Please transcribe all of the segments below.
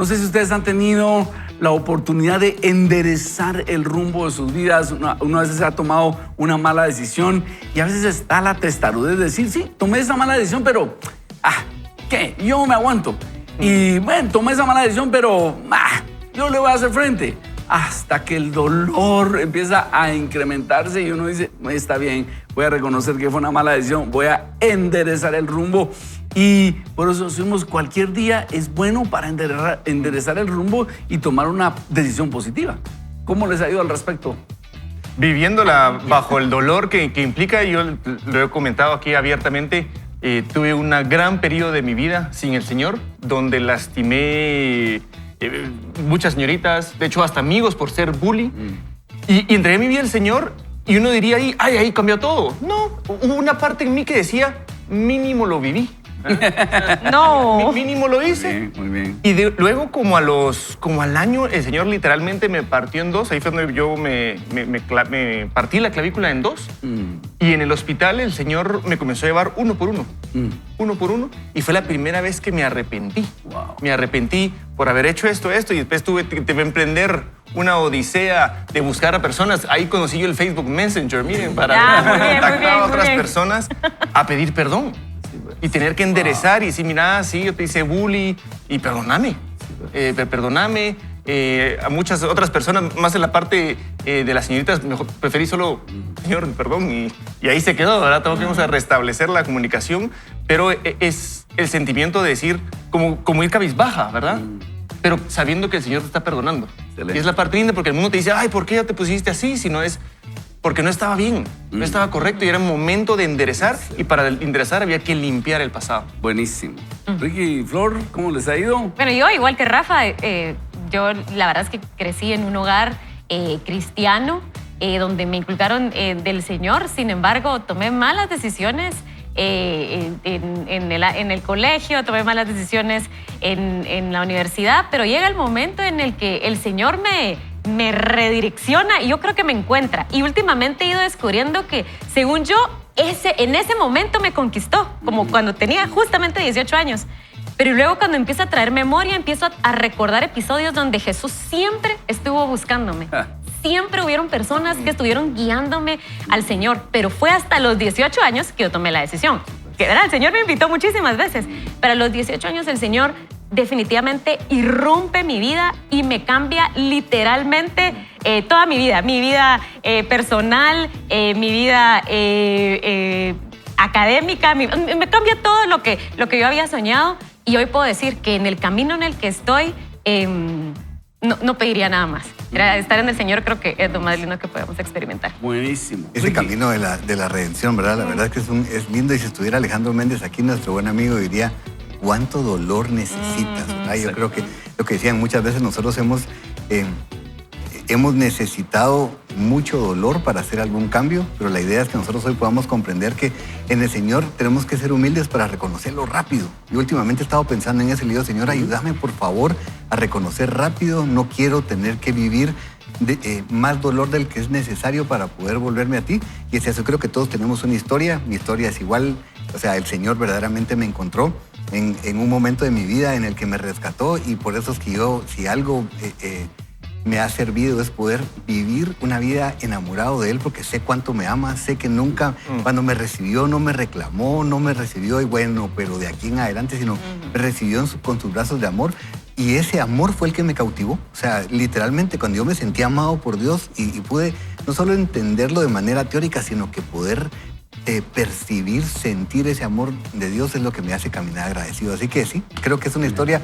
No sé si ustedes han tenido la oportunidad de enderezar el rumbo de sus vidas. Uno a veces ha tomado una mala decisión y a veces está la testarudez de decir, sí, tomé esa mala decisión, pero, ¿qué? Yo me aguanto. Y bueno, tomé esa mala decisión, pero yo le voy a hacer frente. Hasta que el dolor empieza a incrementarse y uno dice, está bien, voy a reconocer que fue una mala decisión, voy a enderezar el rumbo. Y por eso decimos, cualquier día es bueno para enderezar el rumbo y tomar una decisión positiva. ¿Cómo les ha ido al respecto? Viviéndola bajo el dolor que implica, yo lo he comentado aquí abiertamente, tuve un gran periodo de mi vida sin el Señor, donde lastimé muchas señoritas, de hecho hasta amigos por ser bully. Y entregué mi vida al Señor y uno diría ahí cambió todo. No, hubo una parte en mí que decía, mínimo lo viví. No. Mínimo lo hice. Muy bien. Y luego como al año el Señor literalmente me partió en dos. Ahí fue donde yo me partí la clavícula en dos. Y en el hospital el Señor me comenzó a llevar uno por uno. Uno por uno. Y fue la primera vez que me arrepentí. Wow. Me arrepentí por haber hecho esto. Y después tuve que emprender una odisea de buscar a personas. Ahí conocí yo el Facebook Messenger, miren, para contactar a otras personas a pedir perdón. Y tener que enderezar y decir, mira, sí, yo te hice bully y perdóname. Perdóname. A muchas otras personas, más en la parte de las señoritas, mejor preferí solo, Señor, perdón. Y ahí se quedó, ¿verdad? Tenemos que restablecer la comunicación. Pero es el sentimiento de decir, como ir cabizbaja, ¿verdad? Pero sabiendo que el Señor te está perdonando. Excelente. Y es la parte linda porque el mundo te dice, ay, ¿por qué ya te pusiste así? Si no es porque no estaba bien, no estaba correcto y era momento de enderezar. Y para enderezar había que limpiar el pasado. Buenísimo. Ricky y Flor, ¿cómo les ha ido? Bueno, yo igual que Rafa, yo la verdad es que crecí en un hogar cristiano donde me inculcaron del Señor. Sin embargo, tomé malas decisiones en el colegio, tomé malas decisiones en la universidad, pero llega el momento en el que el Señor me redirecciona y yo creo que me encuentra. Y últimamente he ido descubriendo que, según yo, en ese momento me conquistó, como cuando tenía justamente 18 años. Pero luego cuando empiezo a traer memoria, empiezo a recordar episodios donde Jesús siempre estuvo buscándome. Siempre hubieron personas que estuvieron guiándome al Señor, pero fue hasta los 18 años que yo tomé la decisión. Que era, el Señor me invitó muchísimas veces, pero a los 18 años el Señor definitivamente irrumpe mi vida y me cambia literalmente toda mi vida personal, mi vida académica, me cambia todo lo que yo había soñado y hoy puedo decir que en el camino en el que estoy no pediría nada más. Estar en el Señor creo que es lo más lindo que podemos experimentar. Buenísimo. Ese camino de la redención, ¿verdad? La verdad es que es lindo y si estuviera Alejandro Méndez aquí, nuestro buen amigo, diría cuánto dolor necesitas, ¿verdad? Yo creo que lo que decían muchas veces nosotros hemos necesitado mucho dolor para hacer algún cambio, pero la idea es que nosotros hoy podamos comprender que en el Señor tenemos que ser humildes para reconocerlo rápido. Yo últimamente he estado pensando en ese lío, Señor, ayúdame por favor a reconocer rápido, no quiero tener que vivir más dolor del que es necesario para poder volverme a ti. Y es eso, creo que todos tenemos una historia, mi historia es igual, o sea, el Señor verdaderamente me encontró en un momento de mi vida en el que me rescató y por eso es que yo, si algo me ha servido es poder vivir una vida enamorado de Él porque sé cuánto me ama, sé que nunca, cuando me recibió, no me reclamó, no me recibió y bueno, pero de aquí en adelante, sino me recibió con sus brazos de amor y ese amor fue el que me cautivó. O sea, literalmente cuando yo me sentí amado por Dios y pude no solo entenderlo de manera teórica, sino que poder percibir, sentir ese amor de Dios es lo que me hace caminar agradecido. Así que sí, creo que es una historia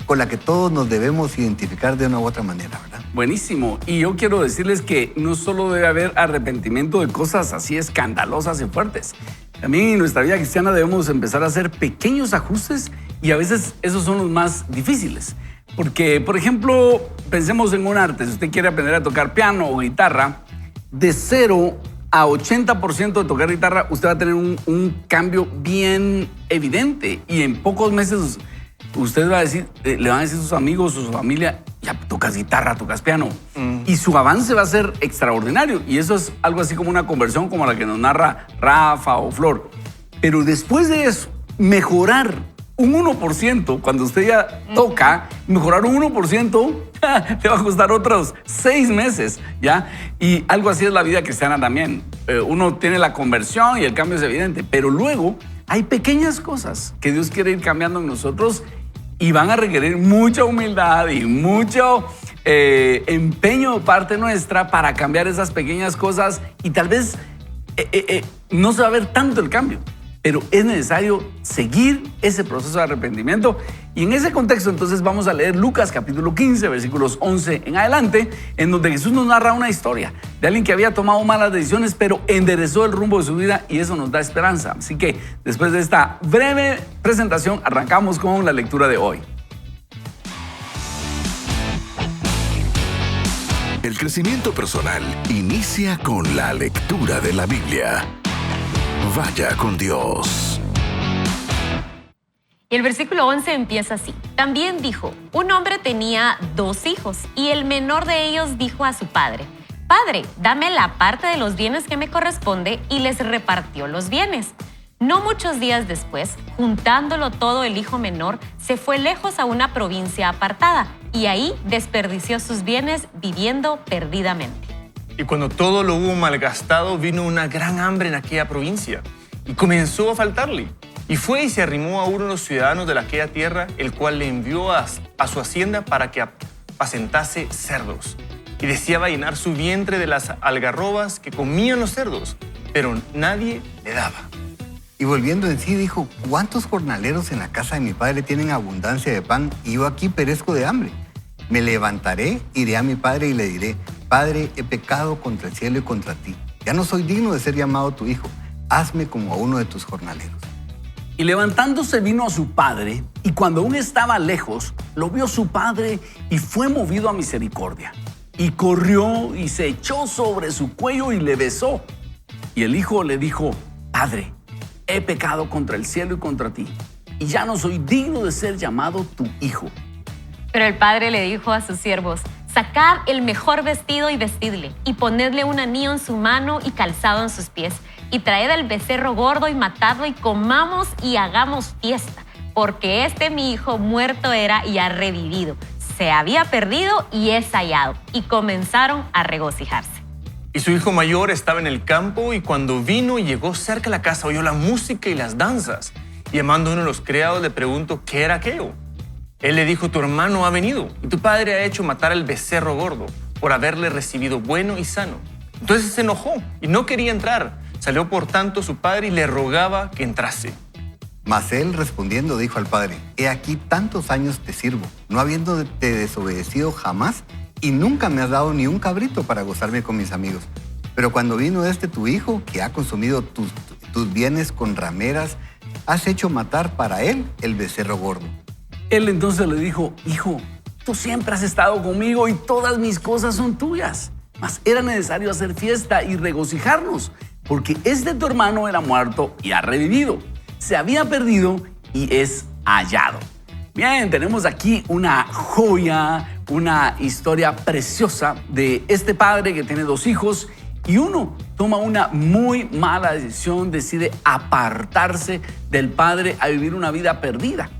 con la que todos nos debemos identificar de una u otra manera, ¿verdad? Buenísimo. Y yo quiero decirles que no solo debe haber arrepentimiento de cosas así escandalosas y fuertes. También en nuestra vida cristiana debemos empezar a hacer pequeños ajustes y a veces esos son los más difíciles. Porque, por ejemplo, pensemos en un arte. Si usted quiere aprender a tocar piano o guitarra, de 0 a 80% de tocar guitarra, usted va a tener un cambio bien evidente y en pocos meses usted va a decir, le van a decir a sus amigos, su familia, ya tocas guitarra, tocas piano. Y su avance va a ser extraordinario. Y eso es algo así como una conversión como la que nos narra Rafa o Flor. Pero después de eso, mejorar un 1%, cuando usted ya toca, mejorar un 1%, te va a costar otros 6 meses, ¿ya? Y algo así es la vida cristiana también. Uno tiene la conversión y el cambio es evidente, pero luego hay pequeñas cosas que Dios quiere ir cambiando en nosotros y van a requerir mucha humildad y mucho empeño de parte nuestra para cambiar esas pequeñas cosas y tal vez no se va a ver tanto el cambio, pero es necesario seguir ese proceso de arrepentimiento. Y en ese contexto entonces vamos a leer Lucas capítulo 15, versículos 11 en adelante, en donde Jesús nos narra una historia de alguien que había tomado malas decisiones, pero enderezó el rumbo de su vida y eso nos da esperanza. Así que después de esta breve presentación, arrancamos con la lectura de hoy. El crecimiento personal inicia con la lectura de la Biblia. Vaya con Dios. Y el versículo 11 empieza así. También dijo, un hombre tenía 2 hijos y el menor de ellos dijo a su padre, Padre, dame la parte de los bienes que me corresponde, y les repartió los bienes. No muchos días después, juntándolo todo, el hijo menor se fue lejos a una provincia apartada y ahí desperdició sus bienes viviendo perdidamente. Y cuando todo lo hubo malgastado, vino una gran hambre en aquella provincia y comenzó a faltarle. Y fue y se arrimó a uno de los ciudadanos de aquella tierra, el cual le envió a su hacienda para que apacentase cerdos. Y deseaba llenar su vientre de las algarrobas que comían los cerdos, pero nadie le daba. Y volviendo en sí dijo, ¿cuántos jornaleros en la casa de mi padre tienen abundancia de pan y yo aquí perezco de hambre? Me levantaré, iré a mi padre y le diré, Padre, he pecado contra el cielo y contra ti. Ya no soy digno de ser llamado tu hijo. Hazme como a uno de tus jornaleros. Y levantándose vino a su padre, y cuando aún estaba lejos, lo vio su padre y fue movido a misericordia. Y corrió y se echó sobre su cuello y le besó. Y el hijo le dijo, Padre, he pecado contra el cielo y contra ti, y ya no soy digno de ser llamado tu hijo. Pero el padre le dijo a sus siervos, sacad el mejor vestido y vestidle, y ponedle un anillo en su mano y calzado en sus pies, y traed el becerro gordo y matadlo, y comamos y hagamos fiesta, porque mi hijo muerto era y ha revivido, se había perdido y es hallado. Y comenzaron a regocijarse. Y su hijo mayor estaba en el campo, y cuando vino y llegó cerca de la casa, oyó la música y las danzas. Y llamando a uno de los criados, le preguntó, ¿qué era aquello? Él le dijo, tu hermano ha venido, y tu padre ha hecho matar al becerro gordo, por haberle recibido bueno y sano. Entonces se enojó y no quería entrar. Salió por tanto su padre y le rogaba que entrase. Mas él respondiendo dijo al padre, he aquí tantos años te sirvo, no habiéndote desobedecido jamás, y nunca me has dado ni un cabrito para gozarme con mis amigos. Pero cuando vino tu hijo, que ha consumido tus bienes con rameras, has hecho matar para él el becerro gordo. Él entonces le dijo, hijo, tú siempre has estado conmigo y todas mis cosas son tuyas. Mas era necesario hacer fiesta y regocijarnos, porque tu hermano era muerto y ha revivido. Se había perdido y es hallado. Bien, tenemos aquí una joya, una historia preciosa de este padre que tiene 2 hijos y uno toma una muy mala decisión, decide apartarse del padre a vivir una vida perdida.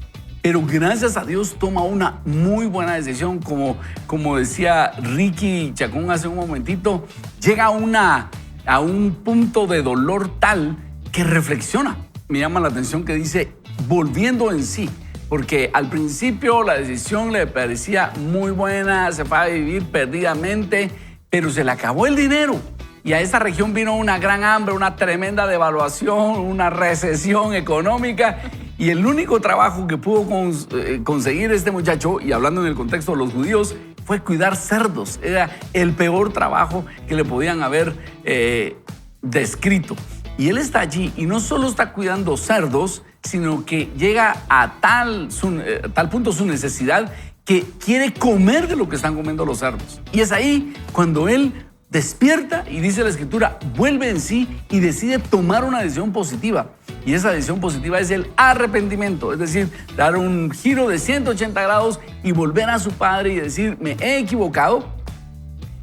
Pero gracias a Dios toma una muy buena decisión, como decía Ricky Chacón hace un momentito, llega a un punto de dolor tal que reflexiona. Me llama la atención que dice, volviendo en sí, porque al principio la decisión le parecía muy buena, se fue a vivir perdidamente, pero se le acabó el dinero. Y a esta región vino una gran hambre, una tremenda devaluación, una recesión económica. Y el único trabajo que pudo conseguir este muchacho, y hablando en el contexto de los judíos, fue cuidar cerdos. Era el peor trabajo que le podían haber descrito. Y él está allí y no solo está cuidando cerdos, sino que llega a tal punto su necesidad que quiere comer de lo que están comiendo los cerdos. Y es ahí cuando él despierta y dice la Escritura, vuelve en sí y decide tomar una decisión positiva. Y esa decisión positiva es el arrepentimiento, es decir, dar un giro de 180 grados y volver a su padre y decir, me he equivocado.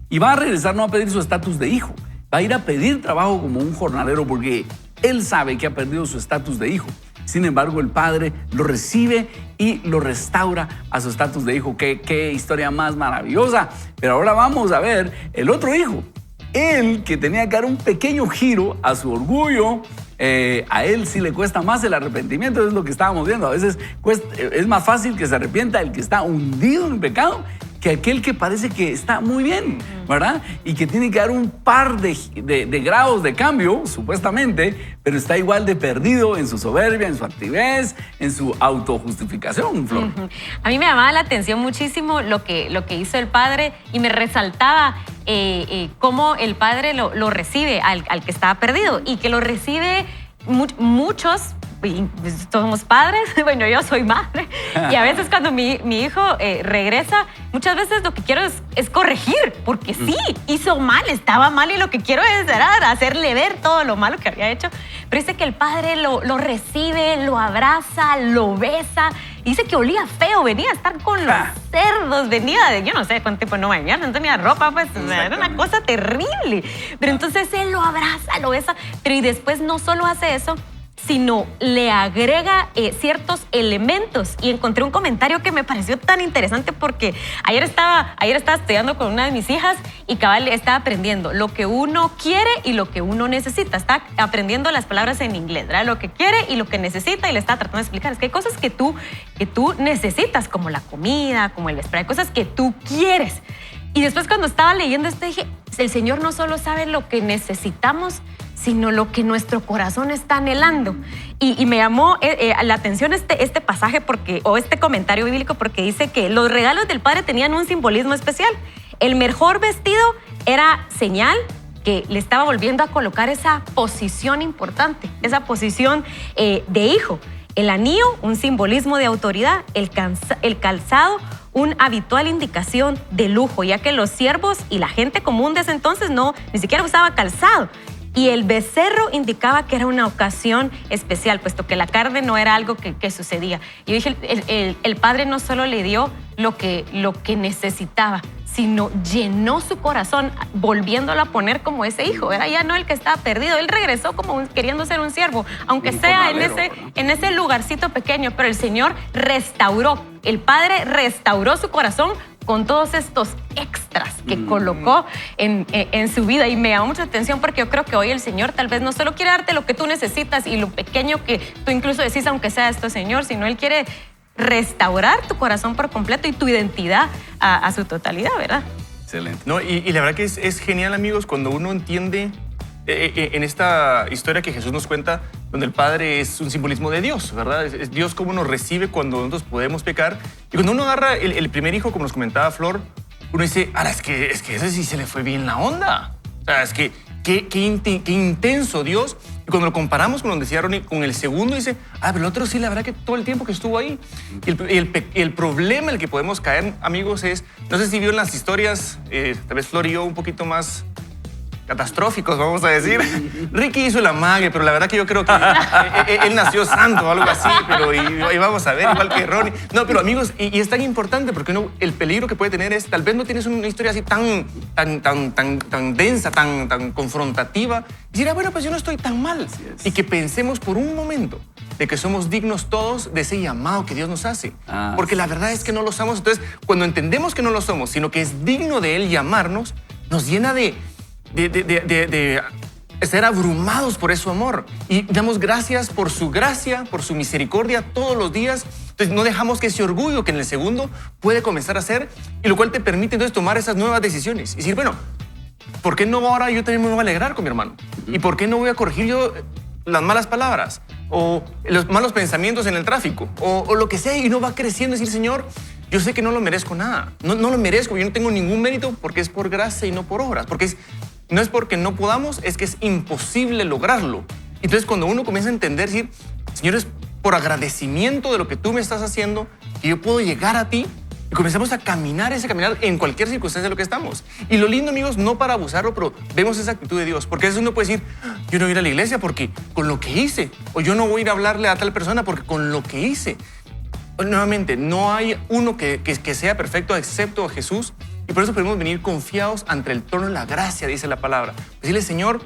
Y va a regresar no a pedir su estatus de hijo, va a ir a pedir trabajo como un jornalero porque él sabe que ha perdido su estatus de hijo. Sin embargo, el padre lo recibe y lo restaura a su estatus de hijo. Qué historia más maravillosa. Pero ahora vamos a ver el otro hijo. Él, que tenía que dar un pequeño giro a su orgullo, a él sí le cuesta más el arrepentimiento, es lo que estábamos viendo. A veces es más fácil que se arrepienta el que está hundido en pecado que aquel que parece que está muy bien, ¿verdad? Y que tiene que dar un par de grados de cambio, supuestamente, pero está igual de perdido en su soberbia, en su altivez, en su autojustificación, Flor. A mí me llamaba la atención muchísimo lo que hizo el padre y me resaltaba cómo el padre lo recibe al que estaba perdido y que lo recibe muchos. Somos padres, bueno, yo soy madre, y a veces cuando mi hijo regresa, muchas veces lo que quiero es corregir, porque sí, hizo mal, estaba mal, y lo que quiero es hacerle ver todo lo malo que había hecho. Pero dice que el padre lo recibe, lo abraza, lo besa. Dice que olía feo, venía a estar con los cerdos, venía de, yo no sé cuánto tiempo no bañar, no tenía ropa, pues era una cosa terrible. Pero entonces él lo abraza, lo besa, pero y después no solo hace eso, sino le agrega ciertos elementos. Y encontré un comentario que me pareció tan interesante porque ayer estaba estudiando con una de mis hijas y cabal estaba aprendiendo lo que uno quiere y lo que uno necesita. Está aprendiendo las palabras en inglés, ¿verdad? Lo que quiere y lo que necesita, y le estaba tratando de explicar. Es que hay cosas que tú necesitas, como la comida, como el vestir, hay cosas que tú quieres. Y después cuando estaba leyendo esto dije, el Señor no solo sabe lo que necesitamos, sino lo que nuestro corazón está anhelando. Y me llamó la atención este pasaje o este comentario bíblico, porque dice que los regalos del Padre tenían un simbolismo especial. El mejor vestido era señal que le estaba volviendo a colocar esa posición importante, esa posición de hijo. El anillo, un simbolismo de autoridad. El calzado, una habitual indicación de lujo, ya que los siervos y la gente común de ese entonces ni siquiera usaba calzado. Y el becerro indicaba que era una ocasión especial, puesto que la carne no era algo que sucedía. Y yo dije, el padre no solo le dio lo que necesitaba, sino llenó su corazón volviéndolo a poner como ese hijo. Era ya no el que estaba perdido, él regresó como queriendo ser un siervo, aunque sea en ese lugarcito pequeño, pero el Señor restauró, el Padre restauró su corazón con todos estos extras que colocó en su vida. Y me llamó mucha atención porque yo creo que hoy el Señor tal vez no solo quiere darte lo que tú necesitas y lo pequeño que tú incluso decís, aunque sea esto, Señor, sino Él quiere restaurar tu corazón por completo y tu identidad a su totalidad, ¿verdad? Excelente. No, y la verdad que es genial, amigos, cuando uno entiende en esta historia que Jesús nos cuenta, donde el Padre es un simbolismo de Dios, ¿verdad? Es Dios cómo nos recibe cuando nosotros podemos pecar. Y cuando uno agarra el primer hijo, como nos comentaba Flor, uno dice, ahora es que ese sí se le fue bien la onda. O sea, es que qué intenso Dios. Y cuando lo comparamos con lo que decía Ronnie, con el segundo, dice, pero el otro sí, la verdad que todo el tiempo que estuvo ahí. Y el problema en el que podemos caer, amigos, es, no sé si vieron las historias, tal vez Flor y yo un poquito más catastróficos, vamos a decir. Ricky hizo el amague, pero la verdad que yo creo que él nació santo o algo así, pero y vamos a ver, igual que Ronnie. No, pero amigos, y es tan importante porque el peligro que puede tener es, tal vez no tienes una historia así tan densa, tan confrontativa, y decir, bueno, pues yo no estoy tan mal. Y que pensemos por un momento de que somos dignos todos de ese llamado que Dios nos hace. Porque la verdad es que no lo somos. Entonces, cuando entendemos que no lo somos, sino que es digno de Él llamarnos, nos llena de ser abrumados por su amor, y damos gracias por su gracia, por su misericordia todos los días. Entonces no dejamos que ese orgullo que en el segundo puede comenzar a hacer, y lo cual te permite entonces tomar esas nuevas decisiones y decir, bueno, ¿por qué no ahora yo también me voy a alegrar con mi hermano? ¿Y por qué no voy a corregir yo las malas palabras o los malos pensamientos en el tráfico o lo que sea? Y uno va creciendo y decir, Señor, yo sé que no lo merezco nada, no lo merezco, yo no tengo ningún mérito, porque es por gracia y no por obras, porque no es porque no podamos, es que es imposible lograrlo. Entonces, cuando uno comienza a entender, decir, Señor, es por agradecimiento de lo que tú me estás haciendo que yo puedo llegar a ti, y comenzamos a caminar ese caminar en cualquier circunstancia de lo que estamos. Y lo lindo, amigos, no para abusarlo, pero vemos esa actitud de Dios, porque a veces uno puede decir, yo no voy a ir a la iglesia porque con lo que hice, o yo no voy a ir a hablarle a tal persona porque con lo que hice. Nuevamente, no hay uno que sea perfecto excepto a Jesús. Y por eso podemos venir confiados ante el trono de la gracia, dice la palabra. Decirle, Señor,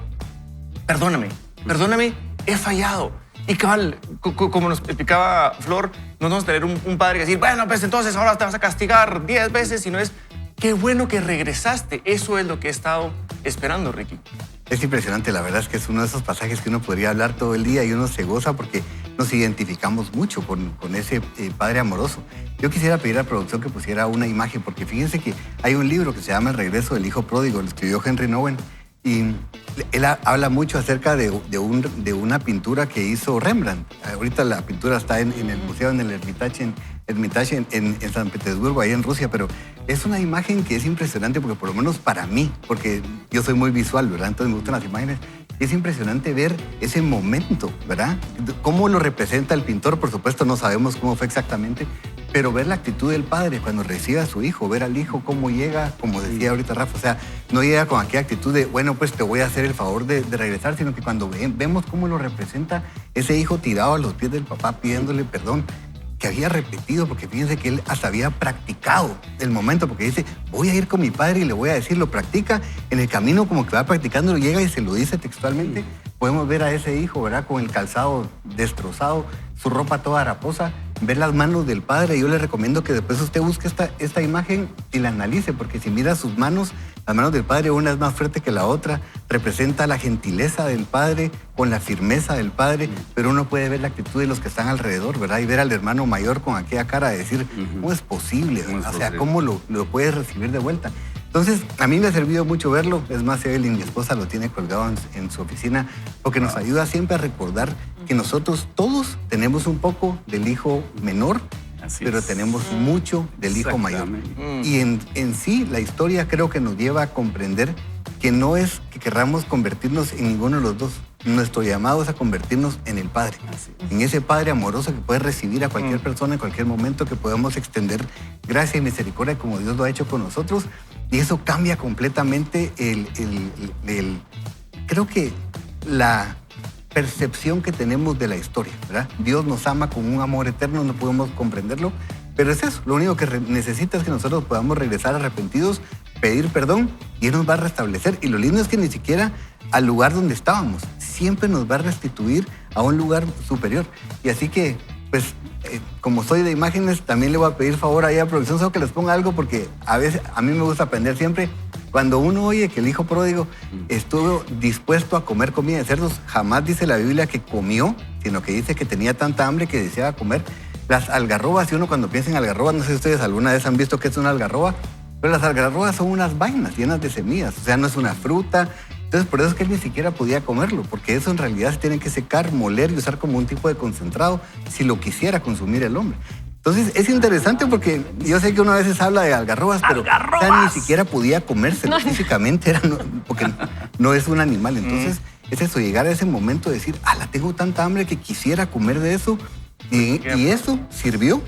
perdóname, he fallado. Y cabal, como nos explicaba Flor, no vamos a tener un padre que decir, bueno, pues entonces ahora te vas a castigar 10 veces, sino es, qué bueno que regresaste. Eso es lo que he estado esperando, Ricky. Es impresionante, la verdad es que es uno de esos pasajes que uno podría hablar todo el día y uno se goza porque nos identificamos mucho con ese padre amoroso. Yo quisiera pedir a la producción que pusiera una imagen, porque fíjense que hay un libro que se llama El regreso del hijo pródigo, lo escribió Henry Nouwen, y él habla mucho acerca de una pintura que hizo Rembrandt. Ahorita la pintura está en el museo, en el Hermitage en San Petersburgo, ahí en Rusia, pero es una imagen que es impresionante porque por lo menos para mí, porque yo soy muy visual, ¿verdad? Entonces me gustan las imágenes. Es impresionante ver ese momento, ¿verdad? Cómo lo representa el pintor, por supuesto no sabemos cómo fue exactamente, pero ver la actitud del padre cuando recibe a su hijo, ver al hijo cómo llega, como decía ahorita Rafa, o sea, no llega con aquella actitud de, bueno, pues te voy a hacer el favor de regresar, sino que cuando vemos cómo lo representa ese hijo tirado a los pies del papá pidiéndole perdón, que había repetido, porque fíjense que él hasta había practicado el momento, porque dice, voy a ir con mi padre y le voy a decir, lo practica, en el camino como que va practicando, llega y se lo dice textualmente. Podemos ver a ese hijo, ¿verdad? Con el calzado destrozado, su ropa toda haraposa, ver las manos del padre. Yo le recomiendo que después usted busque esta imagen y la analice, porque si mira sus manos, las manos del padre, una es más fuerte que la otra, representa la gentileza del padre con la firmeza del padre, pero uno puede ver la actitud de los que están alrededor, ¿verdad? Y ver al hermano mayor con aquella cara de decir, ¿cómo es posible? O sea, ¿cómo lo puedes recibir de vuelta? Entonces, a mí me ha servido mucho verlo. Es más, Evelyn, mi esposa, lo tiene colgado en su oficina, porque nos ayuda siempre a recordar que nosotros todos tenemos un poco del hijo menor, pero tenemos mucho del hijo mayor. Y en sí, la historia creo que nos lleva a comprender que no es que querramos convertirnos en ninguno de los dos. Nuestro llamado es a convertirnos en el Padre, en ese Padre amoroso que puede recibir a cualquier persona en cualquier momento, que podemos extender gracia y misericordia como Dios lo ha hecho con nosotros. Y eso cambia completamente creo que la percepción que tenemos de la historia, ¿verdad? Dios nos ama con un amor eterno, no podemos comprenderlo, pero es eso. Lo único que necesita es que nosotros podamos regresar arrepentidos, pedir perdón y Él nos va a restablecer. Y lo lindo es que ni siquiera al lugar donde estábamos, siempre nos va a restituir a un lugar superior. Y así que, pues, como soy de imágenes, también le voy a pedir favor ahí a producción, solo que les ponga algo, porque a veces a mí me gusta aprender siempre. Cuando uno oye que el hijo pródigo estuvo dispuesto a comer comida de cerdos, jamás dice la Biblia que comió, sino que dice que tenía tanta hambre que deseaba comer. Las algarrobas, y uno cuando piensa en algarrobas, no sé si ustedes alguna vez han visto qué es una algarroba, pero las algarrobas son unas vainas llenas de semillas, o sea, no es una fruta. Entonces, por eso es que él ni siquiera podía comerlo, porque eso en realidad se tiene que secar, moler y usar como un tipo de concentrado si lo quisiera consumir el hombre. Entonces, es interesante porque yo sé que uno a veces habla de algarrobas, pero o sea, ni siquiera podía comérselo físicamente, porque no es un animal. Entonces, es eso, llegar a ese momento de decir, la tengo tanta hambre que quisiera comer de eso. Y eso sirvió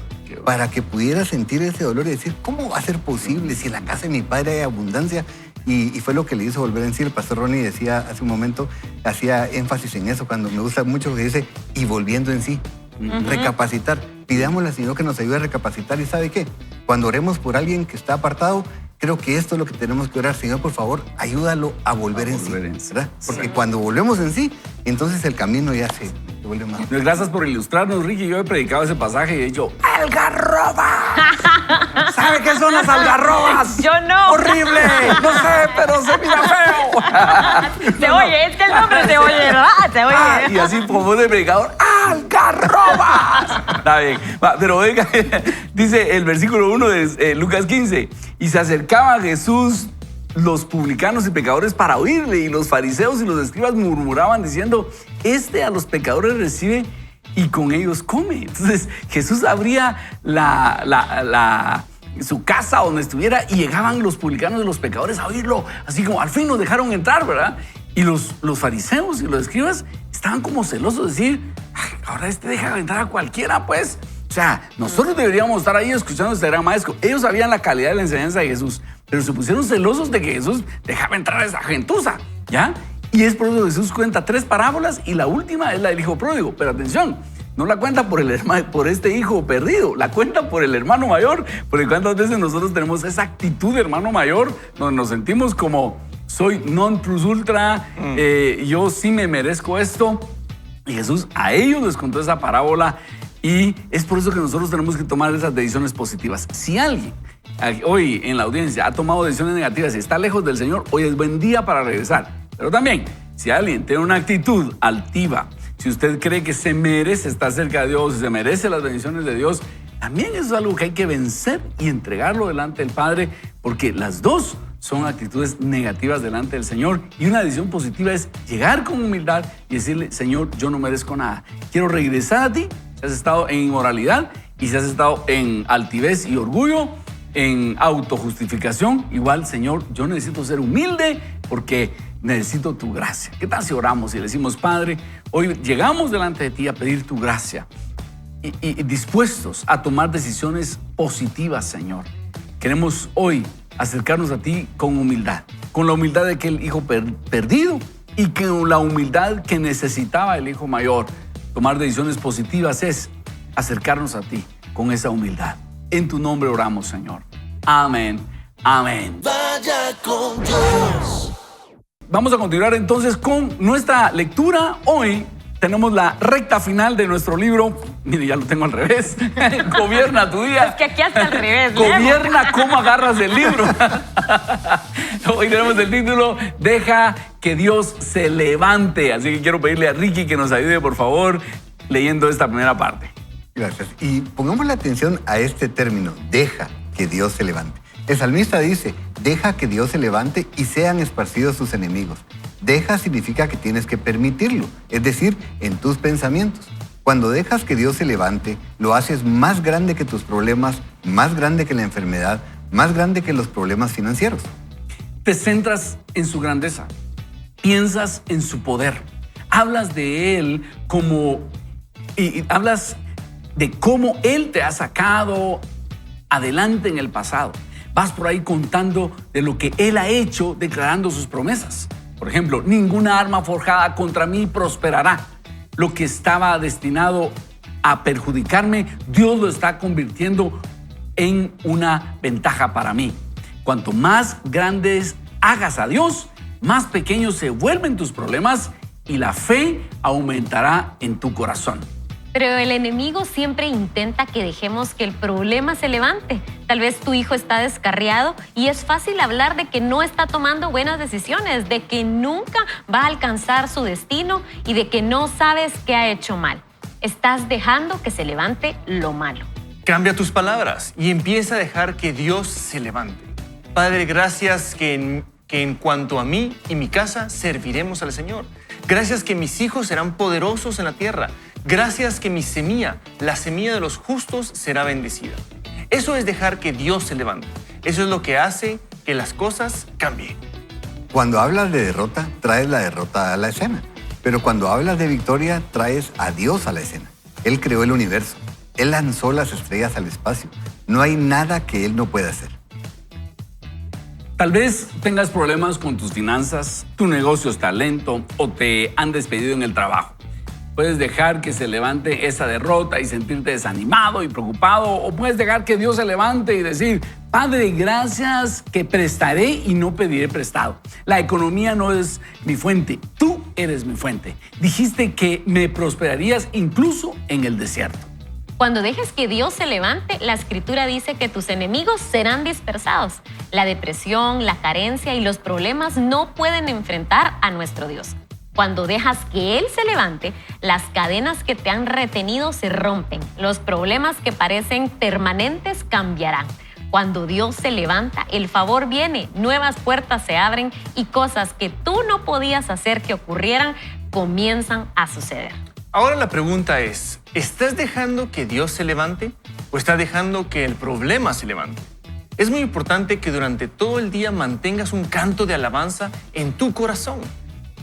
para que pudiera sentir ese dolor y decir, ¿cómo va a ser posible si en la casa de mi padre hay abundancia? Y fue lo que le hizo volver en sí. El pastor Ronnie decía hace un momento, hacía énfasis en eso, cuando me gusta mucho que dice, y volviendo en sí, recapacitar. Pidámosle al Señor que nos ayude a recapacitar. ¿Y sabe qué? Cuando oremos por alguien que está apartado, creo que esto es lo que tenemos que orar. Señor, por favor, ayúdalo a volver en sí, ¿verdad? Porque cuando volvemos en sí, entonces el camino ya se vuelve más. Gracias por ilustrarnos, Ricky. Yo he predicado ese pasaje y he dicho, ¡algarroba! ¿Sabe qué son las algarrobas? Yo no. ¡Horrible! No sé, pero se mira feo. Se oye, es que el nombre se oye, ¿verdad? Se oye. Y así como de predicador, ¡algarrobas! Está bien. Pero venga, dice el versículo 1 de Lucas 15. Y se acercaba a Jesús los publicanos y pecadores para oírle, y los fariseos y los escribas murmuraban diciendo, a los pecadores recibe y con ellos come. Entonces Jesús abría su casa donde estuviera y llegaban los publicanos y los pecadores a oírlo, así como al fin nos dejaron entrar, ¿verdad? Y los fariseos y los escribas estaban como celosos de decir, ahora deja entrar a cualquiera, pues. O sea, nosotros deberíamos estar ahí escuchando a este gran maestro. Ellos sabían la calidad de la enseñanza de Jesús, pero se pusieron celosos de que Jesús dejaba entrar a esa gentuza, ¿ya? Y es por eso que Jesús cuenta 3 parábolas y la última es la del hijo pródigo. Pero atención, no la cuenta por este hijo perdido, la cuenta por el hermano mayor, porque cuántas veces nosotros tenemos esa actitud de hermano mayor donde nos sentimos como soy non plus ultra, yo sí me merezco esto. Y Jesús a ellos les contó esa parábola y es por eso que nosotros tenemos que tomar esas decisiones positivas. Si alguien hoy en la audiencia ha tomado decisiones negativas y está lejos del Señor, hoy es buen día para regresar. Pero también, si alguien tiene una actitud altiva, si usted cree que se merece estar cerca de Dios, si se merece las bendiciones de Dios, también eso es algo que hay que vencer y entregarlo delante del Padre, porque las dos son actitudes negativas delante del Señor y una decisión positiva es llegar con humildad y decirle, Señor, yo no merezco nada. Quiero regresar a ti. Si has estado en inmoralidad y si has estado en altivez y orgullo, en autojustificación, igual, Señor, yo necesito ser humilde porque necesito tu gracia. ¿Qué tal si oramos y le decimos, Padre, hoy llegamos delante de ti a pedir tu gracia y dispuestos a tomar decisiones positivas, Señor? Queremos hoy acercarnos a ti con humildad, con la humildad de aquel hijo perdido y con la humildad que necesitaba el hijo mayor. Tomar decisiones positivas es acercarnos a ti con esa humildad. En tu nombre oramos, Señor. Amén. Amén. Vaya con Dios. Vamos a continuar entonces con nuestra lectura. Hoy tenemos la recta final de nuestro libro. Mire, ya lo tengo al revés. Gobierna tu día. Es que aquí hasta al revés. Gobierna cómo agarras el libro. Hoy tenemos el título, Deja que Dios se levante. Así que quiero pedirle a Ricky que nos ayude, por favor, leyendo esta primera parte. Gracias. Y pongamos la atención a este término, deja que Dios se levante. El salmista dice, deja que Dios se levante y sean esparcidos sus enemigos. Deja significa que tienes que permitirlo, es decir, en tus pensamientos. Cuando dejas que Dios se levante, lo haces más grande que tus problemas, más grande que la enfermedad, más grande que los problemas financieros. Te centras en su grandeza, piensas en su poder, hablas de Él como... y hablas de cómo Él te ha sacado adelante en el pasado. Vas por ahí contando de lo que Él ha hecho, declarando sus promesas. Por ejemplo, ninguna arma forjada contra mí prosperará. Lo que estaba destinado a perjudicarme, Dios lo está convirtiendo en una ventaja para mí. Cuanto más grandes hagas a Dios, más pequeños se vuelven tus problemas y la fe aumentará en tu corazón. Pero el enemigo siempre intenta que dejemos que el problema se levante. Tal vez tu hijo está descarriado y es fácil hablar de que no está tomando buenas decisiones, de que nunca va a alcanzar su destino y de que no sabes qué ha hecho mal. Estás dejando que se levante lo malo. Cambia tus palabras y empieza a dejar que Dios se levante. Padre, gracias que en cuanto a mí y mi casa serviremos al Señor. Gracias que mis hijos serán poderosos en la tierra. Gracias que mi semilla, la semilla de los justos, será bendecida. Eso es dejar que Dios se levante. Eso es lo que hace que las cosas cambien. Cuando hablas de derrota, traes la derrota a la escena. Pero cuando hablas de victoria, traes a Dios a la escena. Él creó el universo. Él lanzó las estrellas al espacio. No hay nada que Él no pueda hacer. Tal vez tengas problemas con tus finanzas, tu negocio está lento o te han despedido en el trabajo. Puedes dejar que se levante esa derrota y sentirte desanimado y preocupado, o puedes dejar que Dios se levante y decir, Padre, gracias que prestaré y no pediré prestado. La economía no es mi fuente, tú eres mi fuente. Dijiste que me prosperarías incluso en el desierto. Cuando dejes que Dios se levante, la Escritura dice que tus enemigos serán dispersados. La depresión, la carencia y los problemas no pueden enfrentar a nuestro Dios. Cuando dejas que Él se levante, las cadenas que te han retenido se rompen. Los problemas que parecen permanentes cambiarán. Cuando Dios se levanta, el favor viene, nuevas puertas se abren y cosas que tú no podías hacer que ocurrieran comienzan a suceder. Ahora la pregunta es, ¿estás dejando que Dios se levante o estás dejando que el problema se levante? Es muy importante que durante todo el día mantengas un canto de alabanza en tu corazón.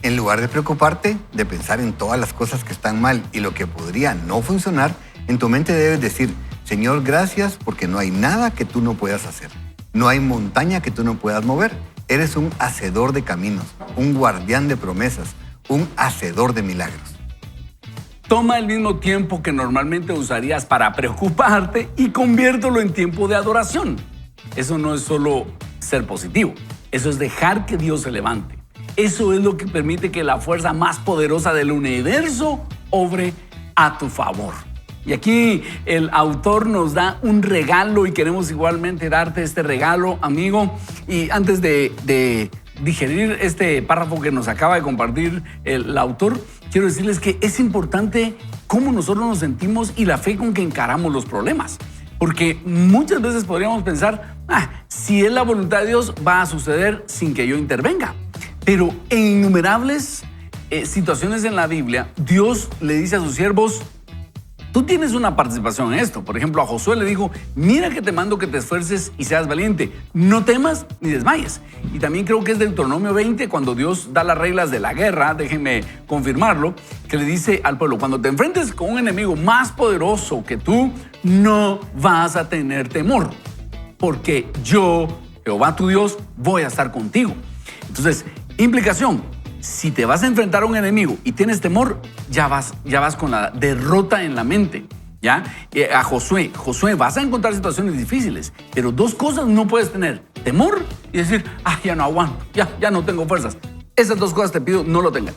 En lugar de preocuparte, de pensar en todas las cosas que están mal y lo que podría no funcionar, en tu mente debes decir, Señor, gracias porque no hay nada que tú no puedas hacer. No hay montaña que tú no puedas mover. Eres un hacedor de caminos, un guardián de promesas, un hacedor de milagros. Toma el mismo tiempo que normalmente usarías para preocuparte y conviértelo en tiempo de adoración. Eso no es solo ser positivo, eso es dejar que Dios se levante. Eso es lo que permite que la fuerza más poderosa del universo obre a tu favor. Y aquí el autor nos da un regalo y queremos igualmente darte este regalo, amigo. Y antes de digerir este párrafo que nos acaba de compartir el autor, quiero decirles que es importante cómo nosotros nos sentimos y la fe con que encaramos los problemas. Porque muchas veces podríamos pensar, si es la voluntad de Dios, va a suceder sin que yo intervenga. Pero en innumerables situaciones en la Biblia, Dios le dice a sus siervos, tú tienes una participación en esto. Por ejemplo, a Josué le dijo, mira que te mando que te esfuerces y seas valiente. No temas ni desmayes. Y también creo que es Deuteronomio 20, cuando Dios da las reglas de la guerra, déjenme confirmarlo, que le dice al pueblo, cuando te enfrentes con un enemigo más poderoso que tú, no vas a tener temor, porque yo, Jehová tu Dios, voy a estar contigo. Entonces, implicación, si te vas a enfrentar a un enemigo y tienes temor, ya vas con la derrota en la mente, ¿ya? A Josué, vas a encontrar situaciones difíciles, pero dos cosas no puedes tener: temor y decir, ya no aguanto, ya no tengo fuerzas. Esas dos cosas te pido, no lo tengas.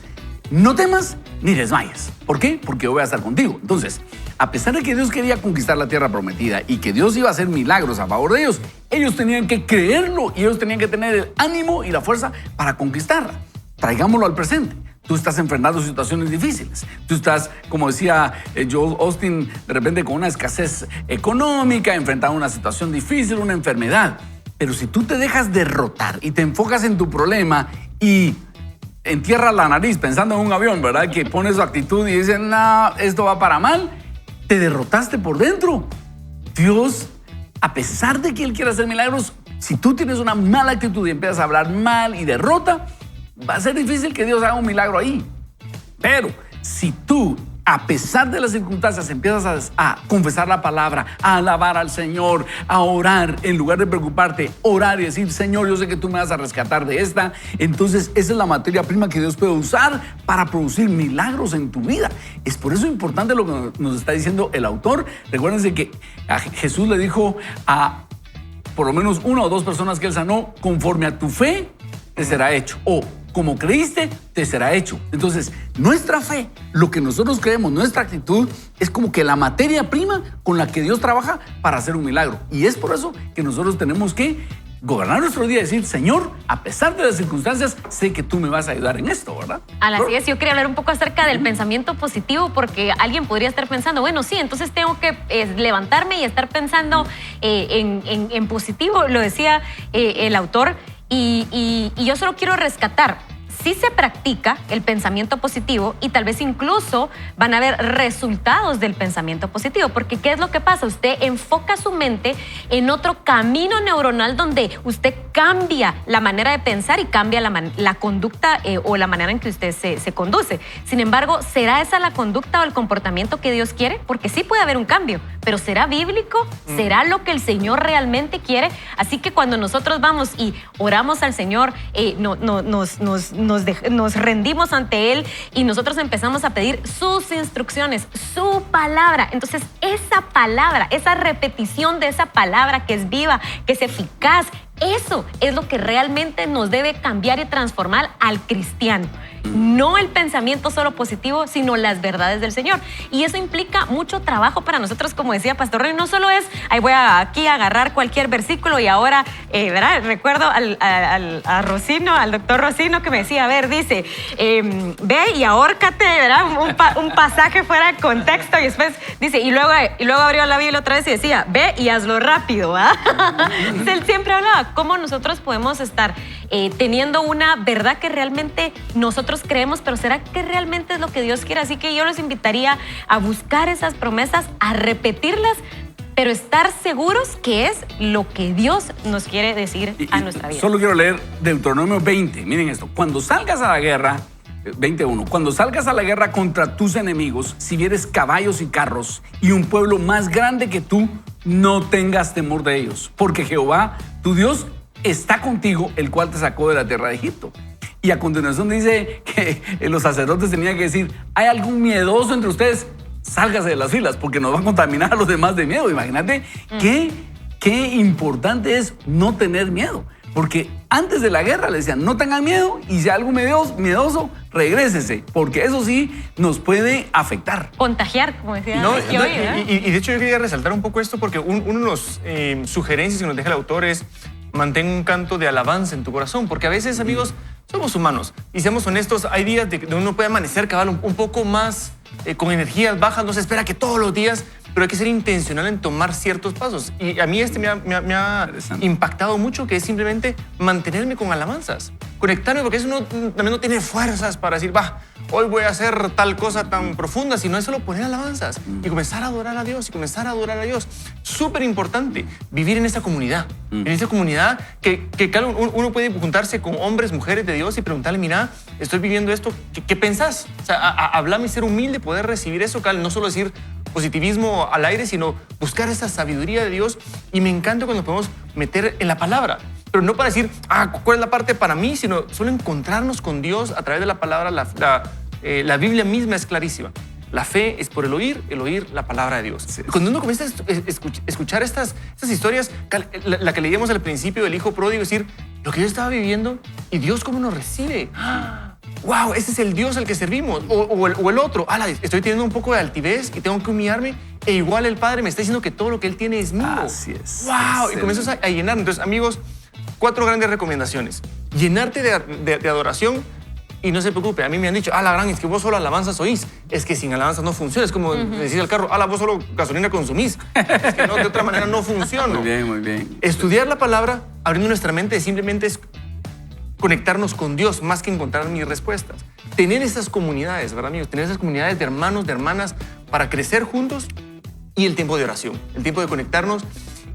No temas ni desmayes. ¿Por qué? Porque yo voy a estar contigo. Entonces, a pesar de que Dios quería conquistar la tierra prometida y que Dios iba a hacer milagros a favor de ellos tenían que creerlo y ellos tenían que tener el ánimo y la fuerza para conquistarla. Traigámoslo al presente. Tú estás enfrentando situaciones difíciles. Tú estás, como decía Joel Austin, de repente con una escasez económica, enfrentando una situación difícil, una enfermedad. Pero si tú te dejas derrotar y te enfocas en tu problema y entierras la nariz pensando en un avión, ¿verdad? Que pones su actitud y dices, no, esto va para mal, te derrotaste por dentro. Dios, a pesar de que Él quiere hacer milagros, si tú tienes una mala actitud y empiezas a hablar mal y derrota, va a ser difícil que Dios haga un milagro ahí. Pero si tú, a pesar de las circunstancias, empiezas a confesar la palabra, a alabar al Señor, a orar, en lugar de preocuparte, orar y decir, Señor, yo sé que tú me vas a rescatar de esta, entonces esa es la materia prima que Dios puede usar para producir milagros en tu vida. Es por eso importante lo que nos está diciendo el autor. Recuérdense que a Jesús le dijo a por lo menos una o dos personas que Él sanó, conforme a tu fe te será hecho. O como creíste, te será hecho. Entonces, nuestra fe, lo que nosotros creemos, nuestra actitud, es como que la materia prima con la que Dios trabaja para hacer un milagro. Y es por eso que nosotros tenemos que gobernar nuestro día y decir, Señor, a pesar de las circunstancias, sé que tú me vas a ayudar en esto, ¿verdad? Así es, yo quería hablar un poco acerca del pensamiento positivo, porque alguien podría estar pensando, bueno, sí, entonces tengo que levantarme y estar pensando en positivo, lo decía el autor. Y yo solo quiero rescatar, sí se practica el pensamiento positivo y tal vez incluso van a haber resultados del pensamiento positivo, porque ¿qué es lo que pasa? Usted enfoca su mente en otro camino neuronal donde usted cambia la manera de pensar y cambia la conducta o la manera en que usted se conduce. Sin embargo, ¿será esa la conducta o el comportamiento que Dios quiere? Porque sí puede haber un cambio, pero ¿será bíblico? ¿Será lo que el Señor realmente quiere? Así que cuando nosotros vamos y oramos al Señor, nos rendimos ante Él y nosotros empezamos a pedir sus instrucciones, su palabra. Entonces, esa palabra, esa repetición de esa palabra que es viva, que es eficaz, eso es lo que realmente nos debe cambiar y transformar al cristiano. No el pensamiento solo positivo, sino las verdades del Señor. Y eso implica mucho trabajo para nosotros, como decía Pastor Rey. No solo es, ahí voy aquí a agarrar cualquier versículo y ahora, ¿verdad? Recuerdo a Rocino, al doctor Rocino, que me decía, a ver, dice, ve y ahórcate, ¿verdad? Un pasaje fuera de contexto y después dice, y luego abrió la Biblia otra vez y decía, ve y hazlo rápido, ¿verdad? Él siempre hablaba cómo nosotros podemos estar teniendo una verdad que realmente nosotros creemos, pero ¿será que realmente es lo que Dios quiere? Así que yo los invitaría a buscar esas promesas, a repetirlas, pero estar seguros que es lo que Dios nos quiere decir a nuestra vida. Solo quiero leer Deuteronomio 20. Miren esto. Cuando salgas a la guerra, 21, cuando salgas a la guerra contra tus enemigos, si vieres caballos y carros y un pueblo más grande que tú, no tengas temor de ellos, porque Jehová, tu Dios, está contigo, el cual te sacó de la tierra de Egipto. Y a continuación dice que los sacerdotes tenían que decir, ¿hay algún miedoso entre ustedes? Sálgase de las filas, porque nos va a contaminar a los demás de miedo. Imagínate qué importante es no tener miedo, porque Antes de la guerra le decían, no tengan miedo y si hay algo miedoso, regrésese, porque eso sí nos puede afectar. Contagiar, como decía No, Ricky hoy, ¿verdad? y de hecho yo quería resaltar un poco esto porque una de las sugerencias que nos deja el autor es mantén un canto de alabanza en tu corazón, porque a veces, amigos, somos humanos y seamos honestos, hay días de uno puede amanecer cabal un poco más con energías bajas, no se espera que todos los días, pero hay que ser intencional en tomar ciertos pasos. Y a mí me ha impactado mucho, que es simplemente mantenerme con alabanzas, conectarme, porque eso también no tiene fuerzas para decir, hoy voy a hacer tal cosa tan profunda, sino es solo poner alabanzas y comenzar a adorar a Dios y comenzar a adorar a Dios. Súper importante vivir en esta comunidad, que uno puede juntarse con hombres, mujeres de Dios y preguntarle, mira, estoy viviendo esto, ¿qué pensás? O sea, hablarme y ser humilde, poder recibir eso, no solo decir positivismo al aire, sino buscar esa sabiduría de Dios. Y me encanta cuando nos podemos meter en la palabra, pero no para decir, ¿cuál es la parte para mí? Sino solo encontrarnos con Dios a través de la palabra. La Biblia misma es clarísima. La fe es por el oír la palabra de Dios. Sí. Cuando uno comienza a escuchar estas historias, la que leíamos al principio del hijo pródigo, decir, lo que yo estaba viviendo y Dios cómo nos recibe. ¡Wow! Ese es el Dios al que servimos. O el otro, estoy teniendo un poco de altivez y tengo que humillarme, e igual el Padre me está diciendo que todo lo que Él tiene es mío. Así es. ¡Wow! Y comienzas a llenar. Entonces, amigos, 4 grandes recomendaciones. Llenarte de adoración. Y no se preocupe, a mí me han dicho, la gran, es que vos solo alabanzas oís. Es que sin alabanzas no funciona. Es como decir al carro, vos solo gasolina consumís. Es que no, de otra manera no funciona. Muy bien, muy bien. Estudiar la palabra, abriendo nuestra mente, simplemente es conectarnos con Dios más que encontrar mis respuestas. Tener esas comunidades, ¿verdad, amigos? Tener esas comunidades de hermanos, de hermanas, para crecer juntos, y el tiempo de oración, el tiempo de conectarnos.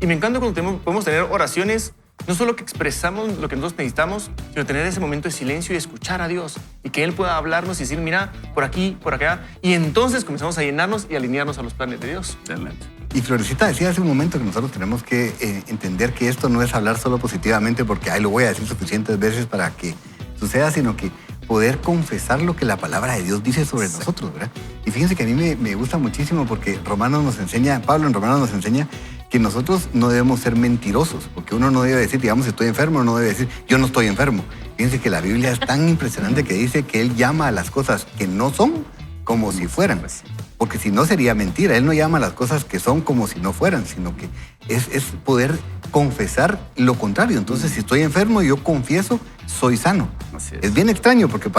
Y me encanta cuando podemos tener oraciones, no solo que expresamos lo que nosotros necesitamos, sino tener ese momento de silencio y escuchar a Dios y que Él pueda hablarnos y decir, mira, por aquí, por acá. Y entonces comenzamos a llenarnos y alinearnos a los planes de Dios. Excelente. Y Florecita decía hace un momento que nosotros tenemos que entender que esto no es hablar solo positivamente, porque lo voy a decir suficientes veces para que suceda, sino que poder confesar lo que la palabra de Dios dice sobre nosotros, ¿verdad? Y fíjense que a mí me gusta muchísimo porque Pablo en Romanos nos enseña que nosotros no debemos ser mentirosos, porque uno no debe decir, digamos, estoy enfermo, no debe decir, yo no estoy enfermo. Fíjense que la Biblia es tan impresionante que dice que Él llama a las cosas que no son como si fueran. Porque si no sería mentira. Él no llama a las cosas que son como si no fueran, sino que es poder confesar lo contrario. Entonces, si estoy enfermo, yo confieso, soy sano. Es bien extraño porque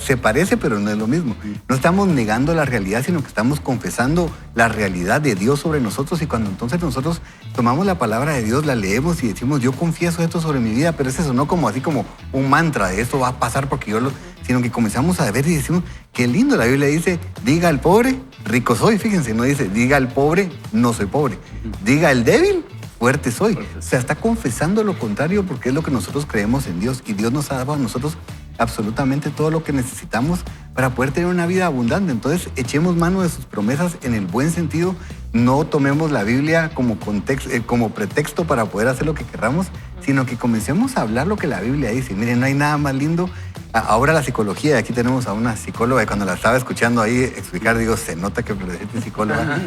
se parece, pero no es lo mismo. No estamos negando la realidad, sino que estamos confesando la realidad de Dios sobre nosotros. Y cuando entonces nosotros tomamos la palabra de Dios, la leemos y decimos, yo confieso esto sobre mi vida, pero es eso, no como así como un mantra de esto va a pasar porque yo sino que comenzamos a ver y decimos, qué lindo, la Biblia dice, diga al pobre, rico soy, fíjense, no dice, diga al pobre, no soy pobre. Diga al débil, fuerte soy. O sea, está confesando lo contrario porque es lo que nosotros creemos en Dios, y Dios nos ha dado a nosotros absolutamente todo lo que necesitamos para poder tener una vida abundante. Entonces, echemos mano de sus promesas en el buen sentido. No tomemos la Biblia como pretexto para poder hacer lo que querramos, sino que comencemos a hablar lo que la Biblia dice. Miren, no hay nada más lindo. Ahora la psicología, aquí tenemos a una psicóloga, y cuando la estaba escuchando ahí explicar, digo, se nota que es psicóloga.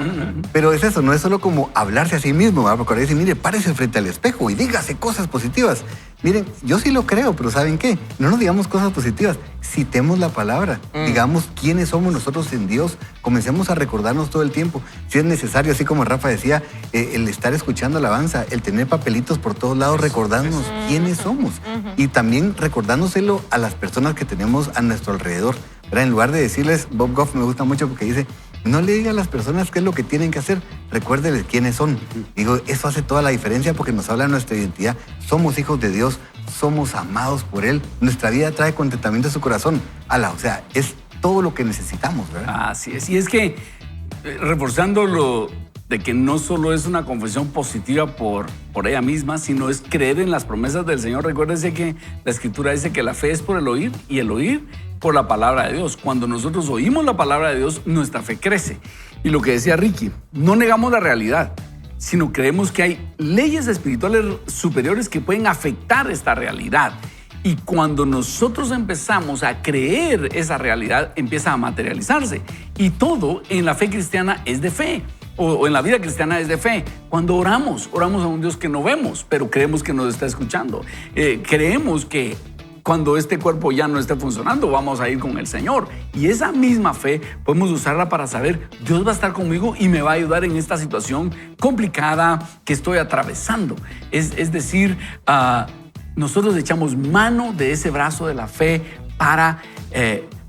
Pero es eso, no es solo como hablarse a sí mismo, ¿verdad? Porque ahora dice, mire, párese frente al espejo y dígase cosas positivas. Miren, yo sí lo creo, pero ¿saben qué? No nos digamos cosas positivas, citemos la palabra, digamos quiénes somos nosotros en Dios, comencemos a recordarnos todo el tiempo. Si es necesario, así como Rafa decía, el estar escuchando alabanza, el tener papelitos por todos lados recordándonos quiénes somos, y también recordándoselo a las personas que tenemos a nuestro alrededor, ¿verdad? En lugar de decirles, Bob Goff me gusta mucho porque dice, no le diga a las personas qué es lo que tienen que hacer, recuérdeles quiénes son. Digo, eso hace toda la diferencia porque nos habla de nuestra identidad. Somos hijos de Dios, somos amados por Él, nuestra vida trae contentamiento a su corazón. O sea, es todo lo que necesitamos, ¿verdad? Así es. Y es que, reforzando lo de que no solo es una confesión positiva por ella misma, sino es creer en las promesas del Señor. Recuérdese que la Escritura dice que la fe es por el oír, y el oír por la palabra de Dios. Cuando nosotros oímos la palabra de Dios, nuestra fe crece. Y lo que decía Ricky, no negamos la realidad, sino creemos que hay leyes espirituales superiores que pueden afectar esta realidad. Y cuando nosotros empezamos a creer esa realidad, empieza a materializarse. Y todo en la fe cristiana es de fe. o en la vida cristiana es de fe. Cuando oramos a un Dios que no vemos, pero creemos que nos está escuchando. Creemos que cuando este cuerpo ya no esté funcionando, vamos a ir con el Señor. Y esa misma fe podemos usarla para saber, Dios va a estar conmigo y me va a ayudar en esta situación complicada que estoy atravesando. Es decir, nosotros echamos mano de ese brazo de la fe para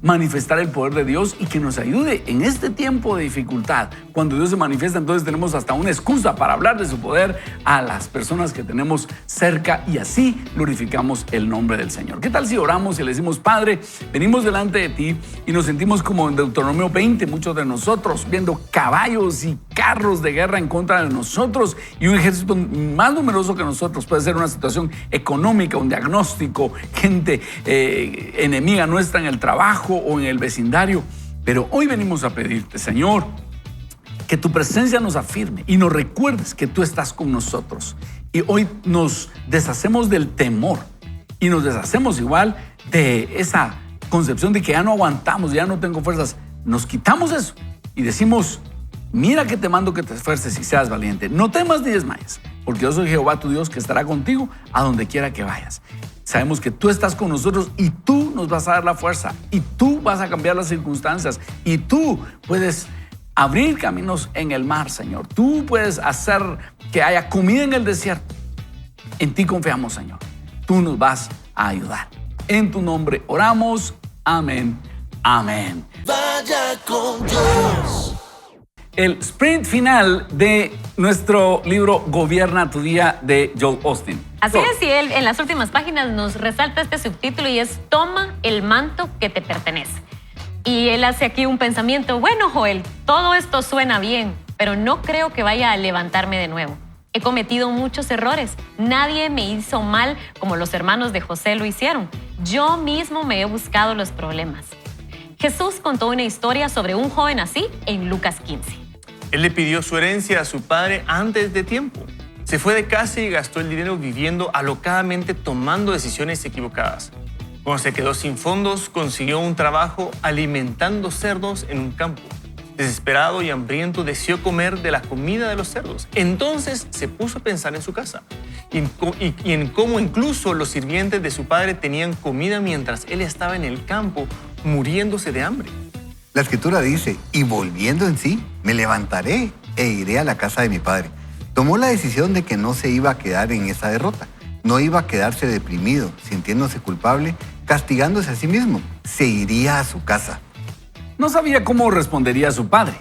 manifestar el poder de Dios y que nos ayude en este tiempo de dificultad. Cuando Dios se manifiesta, entonces tenemos hasta una excusa para hablar de su poder a las personas que tenemos cerca y así glorificamos el nombre del Señor. ¿Qué tal si oramos y le decimos, Padre, venimos delante de ti y nos sentimos como en Deuteronomio 20, muchos de nosotros, viendo caballos y carros de guerra en contra de nosotros y un ejército más numeroso que nosotros? Puede ser una situación económica, un diagnóstico, gente enemiga nuestra en el trabajo o en el vecindario. Pero hoy venimos a pedirte, Señor, que tu presencia nos afirme y nos recuerdes que tú estás con nosotros. Y hoy nos deshacemos del temor y nos deshacemos igual de esa concepción de que ya no aguantamos, ya no tengo fuerzas. Nos quitamos eso y decimos, mira que te mando que te esfuerces y seas valiente. No temas ni desmayes, porque yo soy Jehová tu Dios que estará contigo a donde quiera que vayas. Sabemos que tú estás con nosotros y tú nos vas a dar la fuerza y tú vas a cambiar las circunstancias y tú puedes abrir caminos en el mar, Señor. Tú puedes hacer que haya comida en el desierto. En ti confiamos, Señor. Tú nos vas a ayudar. En tu nombre oramos. Amén. Amén. Vaya con Dios. El sprint final de nuestro libro Gobierna tu Día de Joel Osteen. Así es, y él en las últimas páginas nos resalta este subtítulo y es Toma el manto que te pertenece. Y él hace aquí un pensamiento, bueno, Joel, todo esto suena bien, pero no creo que vaya a levantarme de nuevo. He cometido muchos errores. Nadie me hizo mal como los hermanos de José lo hicieron. Yo mismo me he buscado los problemas. Jesús contó una historia sobre un joven así en Lucas 15. Él le pidió su herencia a su padre antes de tiempo. Se fue de casa y gastó el dinero viviendo alocadamente, tomando decisiones equivocadas. Cuando se quedó sin fondos, consiguió un trabajo alimentando cerdos en un campo. Desesperado y hambriento, deseó comer de la comida de los cerdos. Entonces se puso a pensar en su casa y en cómo incluso los sirvientes de su padre tenían comida mientras él estaba en el campo muriéndose de hambre. La Escritura dice, y volviendo en sí, me levantaré e iré a la casa de mi padre. Tomó la decisión de que no se iba a quedar en esa derrota. No iba a quedarse deprimido, sintiéndose culpable, castigándose a sí mismo. Se iría a su casa. No sabía cómo respondería a su padre,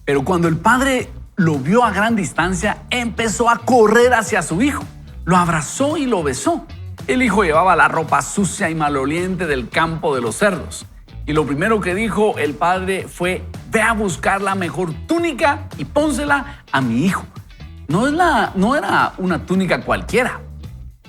pero cuando el padre lo vio a gran distancia, empezó a correr hacia su hijo. Lo abrazó y lo besó. El hijo llevaba la ropa sucia y maloliente del campo de los cerdos. Y lo primero que dijo el padre fue, ve a buscar la mejor túnica y pónsela a mi hijo. No era una túnica cualquiera.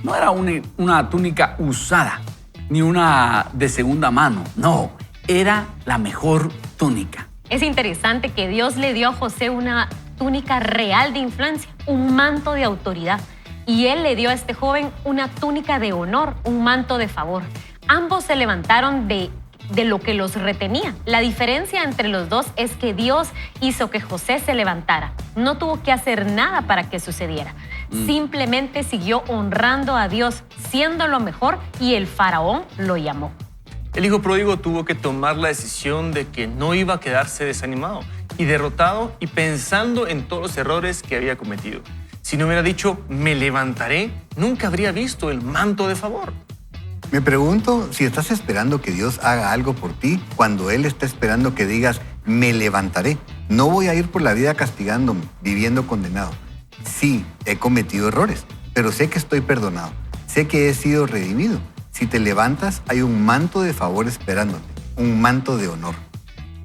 No era una túnica usada, ni una de segunda mano. No, era la mejor túnica. Es interesante que Dios le dio a José una túnica real de influencia, un manto de autoridad. Y él le dio a este joven una túnica de honor, un manto de favor. Ambos se levantaron de lo que los retenía. La diferencia entre los dos es que Dios hizo que José se levantara. No tuvo que hacer nada para que sucediera. Simplemente siguió honrando a Dios, siendo lo mejor, y el faraón lo llamó. El hijo pródigo tuvo que tomar la decisión de que no iba a quedarse desanimado y derrotado y pensando en todos los errores que había cometido. Si no hubiera dicho, me levantaré, nunca habría visto el manto de favor. Me pregunto si estás esperando que Dios haga algo por ti cuando Él está esperando que digas, me levantaré. No voy a ir por la vida castigándome, viviendo condenado. Sí, he cometido errores, pero sé que estoy perdonado. Sé que he sido redimido. Si te levantas, hay un manto de favor esperándote, un manto de honor.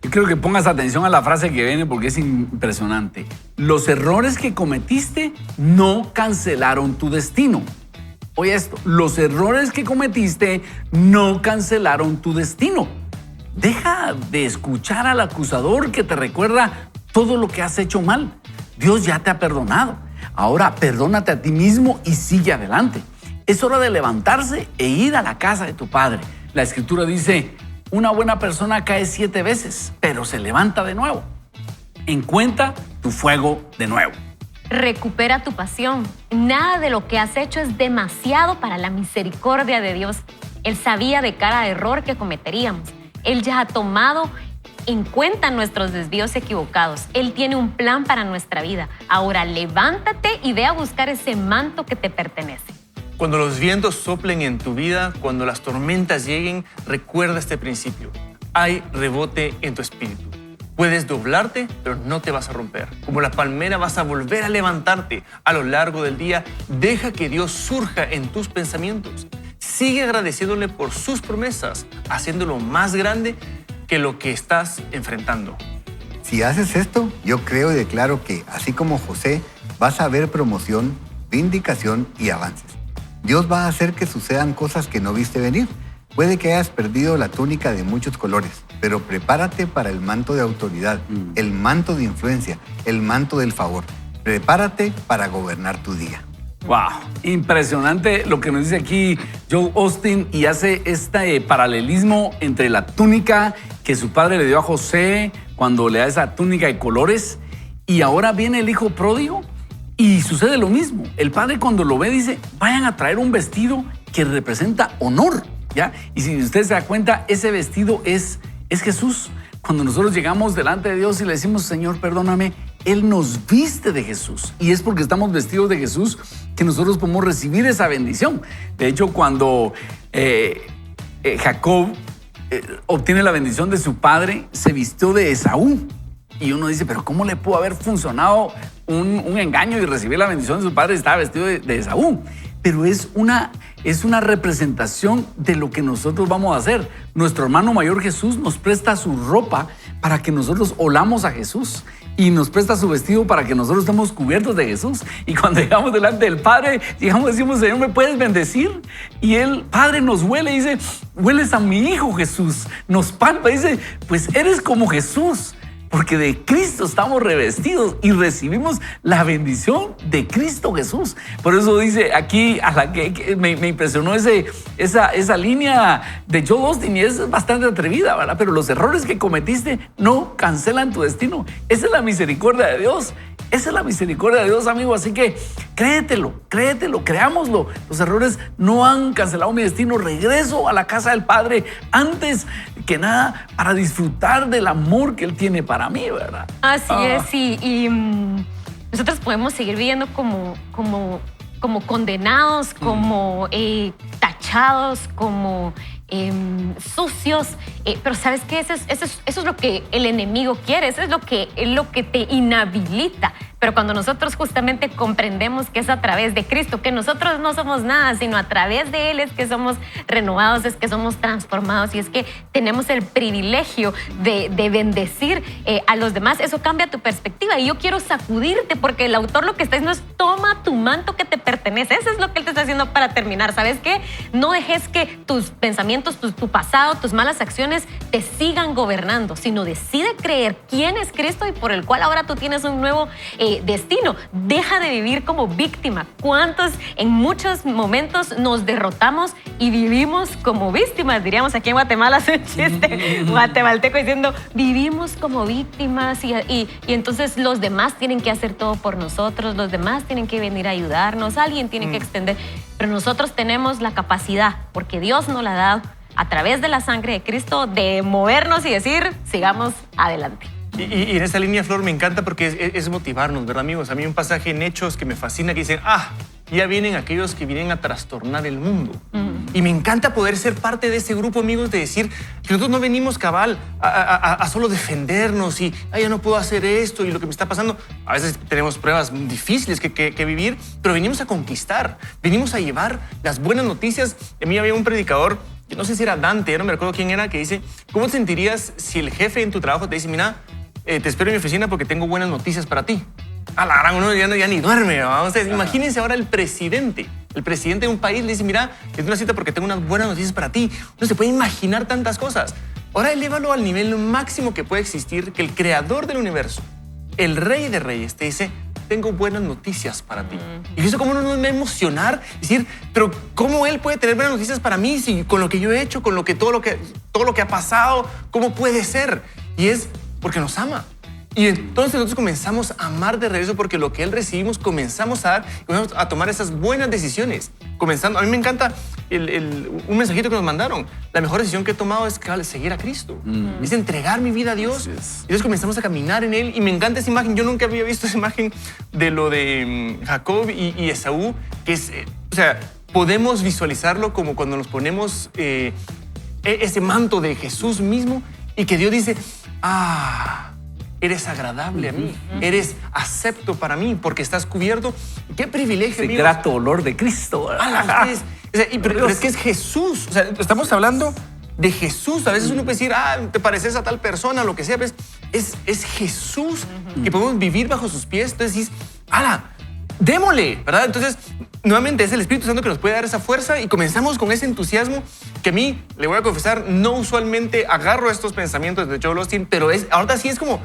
Yo creo que pongas atención a la frase que viene porque es impresionante. Los errores que cometiste no cancelaron tu destino. Oye esto, los errores que cometiste no cancelaron tu destino. Deja de escuchar al acusador que te recuerda todo lo que has hecho mal. Dios ya te ha perdonado. Ahora perdónate a ti mismo y sigue adelante. Es hora de levantarse e ir a la casa de tu padre. La Escritura dice, una buena persona cae 7 veces, pero se levanta de nuevo. Encuentra tu fuego de nuevo. Recupera tu pasión. Nada de lo que has hecho es demasiado para la misericordia de Dios. Él sabía de cada error que cometeríamos. Él ya ha tomado en cuenta nuestros desvíos equivocados. Él tiene un plan para nuestra vida. Ahora levántate y ve a buscar ese manto que te pertenece. Cuando los vientos soplen en tu vida, cuando las tormentas lleguen, recuerda este principio. Hay rebote en tu espíritu. Puedes doblarte, pero no te vas a romper. Como la palmera vas a volver a levantarte a lo largo del día. Deja que Dios surja en tus pensamientos. Sigue agradeciéndole por sus promesas, haciéndolo más grande que lo que estás enfrentando. Si haces esto, yo creo y declaro que, así como José, vas a ver promoción, vindicación y avances. Dios va a hacer que sucedan cosas que no viste venir. Puede que hayas perdido la túnica de muchos colores, pero prepárate para el manto de autoridad, el manto de influencia, el manto del favor. Prepárate para gobernar tu día. Wow, impresionante lo que nos dice aquí Joel Osteen y hace este paralelismo entre la túnica que su padre le dio a José cuando le da esa túnica de colores y ahora viene el hijo pródigo y sucede lo mismo. El padre cuando lo ve dice, vayan a traer un vestido que representa honor, ¿ya? Y si usted se da cuenta, ese vestido es Jesús. Cuando nosotros llegamos delante de Dios y le decimos, Señor, perdóname, Él nos viste de Jesús. Y es porque estamos vestidos de Jesús que nosotros podemos recibir esa bendición. De hecho, cuando Jacob obtiene la bendición de su padre, se vistió de Esaú. Y uno dice, pero ¿cómo le pudo haber funcionado un engaño y recibir la bendición de su padre? Estaba vestido de Esaú. Pero es una representación de lo que nosotros vamos a hacer. Nuestro hermano mayor Jesús nos presta su ropa para que nosotros olamos a Jesús y nos presta su vestido para que nosotros estemos cubiertos de Jesús. Y cuando llegamos delante del Padre, llegamos y decimos, Señor, ¿me puedes bendecir? Y el Padre nos huele y dice, hueles a mi Hijo Jesús. Nos palpa y dice, pues eres como Jesús. Porque de Cristo estamos revestidos y recibimos la bendición de Cristo Jesús. Por eso dice aquí, a la que me impresionó esa línea de Joel Osteen y es bastante atrevida, ¿verdad? Pero los errores que cometiste no cancelan tu destino. Esa es la misericordia de Dios. Esa es la misericordia de Dios, amigo. Así que créetelo, creámoslo. Los errores no han cancelado mi destino. Regreso a la casa del Padre antes que nada para disfrutar del amor que Él tiene para mí, ¿verdad? Así es, sí. Y nosotros podemos seguir viviendo como condenados, como tachados, como sucios, pero ¿sabes qué? Eso es lo que el enemigo quiere, eso es lo que te inhabilita. Pero cuando nosotros justamente comprendemos que es a través de Cristo, que nosotros no somos nada, sino a través de Él es que somos renovados, es que somos transformados y es que tenemos el privilegio de bendecir a los demás, eso cambia tu perspectiva. Y yo quiero sacudirte porque el autor lo que está diciendo es toma tu manto que te pertenece. Eso es lo que Él te está haciendo para terminar. ¿Sabes qué? No dejes que tus pensamientos, tu pasado, tus malas acciones te sigan gobernando, sino decide creer quién es Cristo y por el cual ahora tú tienes un nuevo destino. Deja de vivir como víctima. ¿Cuántos en muchos momentos nos derrotamos y vivimos como víctimas? Diríamos aquí en Guatemala, es un chiste guatemalteco diciendo vivimos como víctimas y entonces los demás tienen que hacer todo por nosotros, los demás tienen que venir a ayudarnos, alguien tiene que extender, pero nosotros tenemos la capacidad, porque Dios nos la ha dado a través de la sangre de Cristo, de movernos y decir sigamos adelante. Y en esa línea, Flor, me encanta porque es motivarnos, ¿verdad, amigos? A mí un pasaje en Hechos que me fascina que dicen, ya vienen aquellos que vienen a trastornar el mundo. Y me encanta poder ser parte de ese grupo, amigos, de decir que nosotros no venimos cabal a solo defendernos y ya no puedo hacer esto y lo que me está pasando. A veces tenemos pruebas difíciles que vivir, pero venimos a conquistar, venimos a llevar las buenas noticias. A mí había un predicador, que no sé si era Dante, ya no me recuerdo quién era, que dice, ¿cómo te sentirías si el jefe en tu trabajo te dice, mira, te espero en mi oficina porque tengo buenas noticias para ti? A la gran, uno ya ni duerme. Entonces, imagínense ahora el presidente de un país le dice, mira, es una cita porque tengo unas buenas noticias para ti. No se puede imaginar tantas cosas. Ahora elévalo al nivel máximo que puede existir, que el creador del universo, el rey de reyes, te dice, tengo buenas noticias para ti. Y eso como no me va a emocionar, decir, pero ¿cómo él puede tener buenas noticias para mí si con lo que yo he hecho, con todo lo que ha pasado, cómo puede ser? Y es porque nos ama. Y entonces nosotros comenzamos a amar de regreso porque lo que Él recibimos comenzamos a dar, comenzamos a tomar esas buenas decisiones. Comenzando, a mí me encanta un mensajito que nos mandaron. La mejor decisión que he tomado es seguir a Cristo. Es entregar mi vida a Dios. Y entonces comenzamos a caminar en Él. Y me encanta esa imagen. Yo nunca había visto esa imagen de lo de Jacob y Esaú, que es, o sea, podemos visualizarlo como cuando nos ponemos ese manto de Jesús mismo y que Dios dice, eres agradable a mí, eres acepto para mí porque estás cubierto. ¡Qué privilegio! Ese grato olor de Cristo. Pero es que es Jesús. O sea, estamos hablando de Jesús. A veces uno puede decir, te pareces a tal persona, lo que sea. Pero es Jesús que podemos vivir bajo sus pies. Entonces dices, démosle, ¿verdad? Entonces, nuevamente es el Espíritu Santo que nos puede dar esa fuerza y comenzamos con ese entusiasmo que a mí, le voy a confesar, no usualmente agarro estos pensamientos de Joel Osteen, pero ahorita sí es como,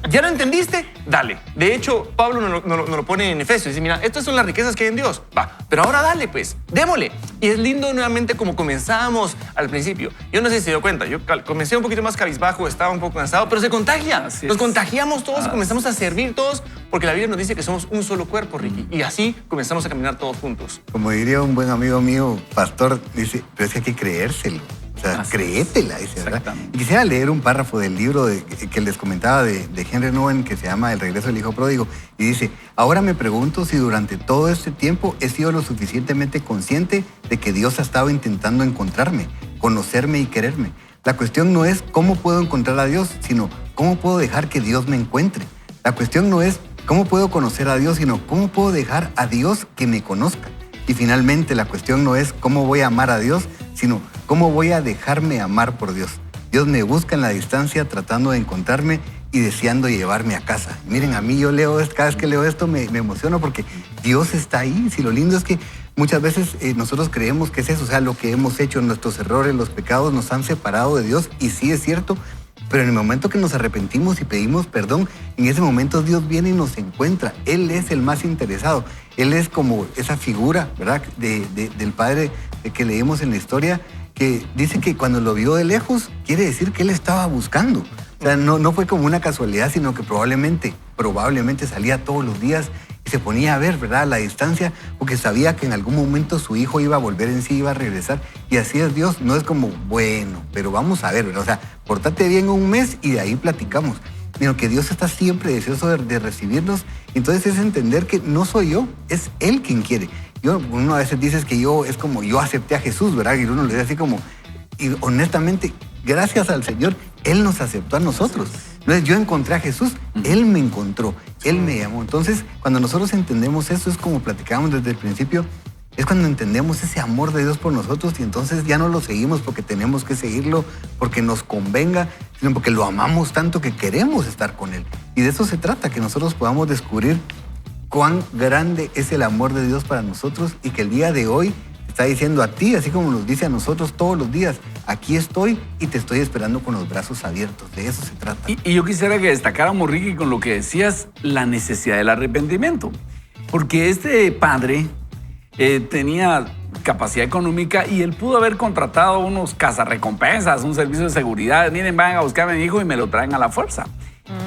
¿ya lo entendiste? Dale. De hecho, Pablo nos lo pone en Efesios. Dice, mira, estas son las riquezas que hay en Dios. Pero ahora dale, pues, démosle. Y es lindo nuevamente como comenzamos al principio. Yo no sé si se dio cuenta, yo comencé un poquito más cabizbajo, estaba un poco cansado, pero se contagia. Nos contagiamos todos y comenzamos a servir todos porque la Biblia nos dice que somos un solo cuerpo, Ricky. Y así comenzamos a caminar todos juntos. Como diría un buen amigo mío, pastor, dice, pero es que hay que creérselo. O sea, créetela, dice, ¿verdad? Y quisiera leer un párrafo del libro que les comentaba de Henry Nouwen, que se llama El regreso del hijo pródigo. Y dice, ahora me pregunto si durante todo este tiempo he sido lo suficientemente consciente de que Dios ha estado intentando encontrarme, conocerme y quererme. La cuestión no es cómo puedo encontrar a Dios, sino cómo puedo dejar que Dios me encuentre. La cuestión no es cómo puedo conocer a Dios, sino cómo puedo dejar a Dios que me conozca. Y finalmente la cuestión no es cómo voy a amar a Dios, sino cómo voy a dejarme amar por Dios. Dios me busca en la distancia tratando de encontrarme y deseando llevarme a casa. Miren, a mí cada vez que leo esto me emociono porque Dios está ahí. Si lo lindo es que muchas veces nosotros creemos que es eso, o sea, lo que hemos hecho, nuestros errores, los pecados nos han separado de Dios y sí es cierto. Pero en el momento que nos arrepentimos y pedimos perdón, en ese momento Dios viene y nos encuentra. Él es el más interesado. Él es como esa figura, ¿verdad?, del Padre que leímos en la historia, que dice que cuando lo vio de lejos, quiere decir que Él estaba buscando. O sea, no fue como una casualidad, sino que probablemente salía todos los días y se ponía a ver, ¿verdad?, a la distancia, porque sabía que en algún momento su hijo iba a volver en sí, iba a regresar. Y así es Dios, no es como, bueno, pero vamos a ver, ¿verdad? O sea, pórtate bien un mes y de ahí platicamos. Sino que Dios está siempre deseoso de recibirnos. Entonces es entender que no soy yo, es Él quien quiere. Uno a veces dice que es como yo acepté a Jesús, ¿verdad? Y uno le dice así como, y honestamente, gracias al Señor, Él nos aceptó a nosotros. Entonces yo encontré a Jesús, Él me encontró, Él me llamó. Entonces, cuando nosotros entendemos eso, es como platicábamos desde el principio, es cuando entendemos ese amor de Dios por nosotros y entonces ya no lo seguimos porque tenemos que seguirlo, porque nos convenga, sino porque lo amamos tanto que queremos estar con Él. Y de eso se trata, que nosotros podamos descubrir cuán grande es el amor de Dios para nosotros y que el día de hoy está diciendo a ti, así como nos dice a nosotros todos los días, aquí estoy y te estoy esperando con los brazos abiertos. De eso se trata. Y yo quisiera que destacáramos, Ricky, con lo que decías, la necesidad del arrepentimiento. Porque este padre tenía capacidad económica y él pudo haber contratado unos cazarrecompensas, un servicio de seguridad. Miren, van a buscar a mi hijo y me lo traen a la fuerza.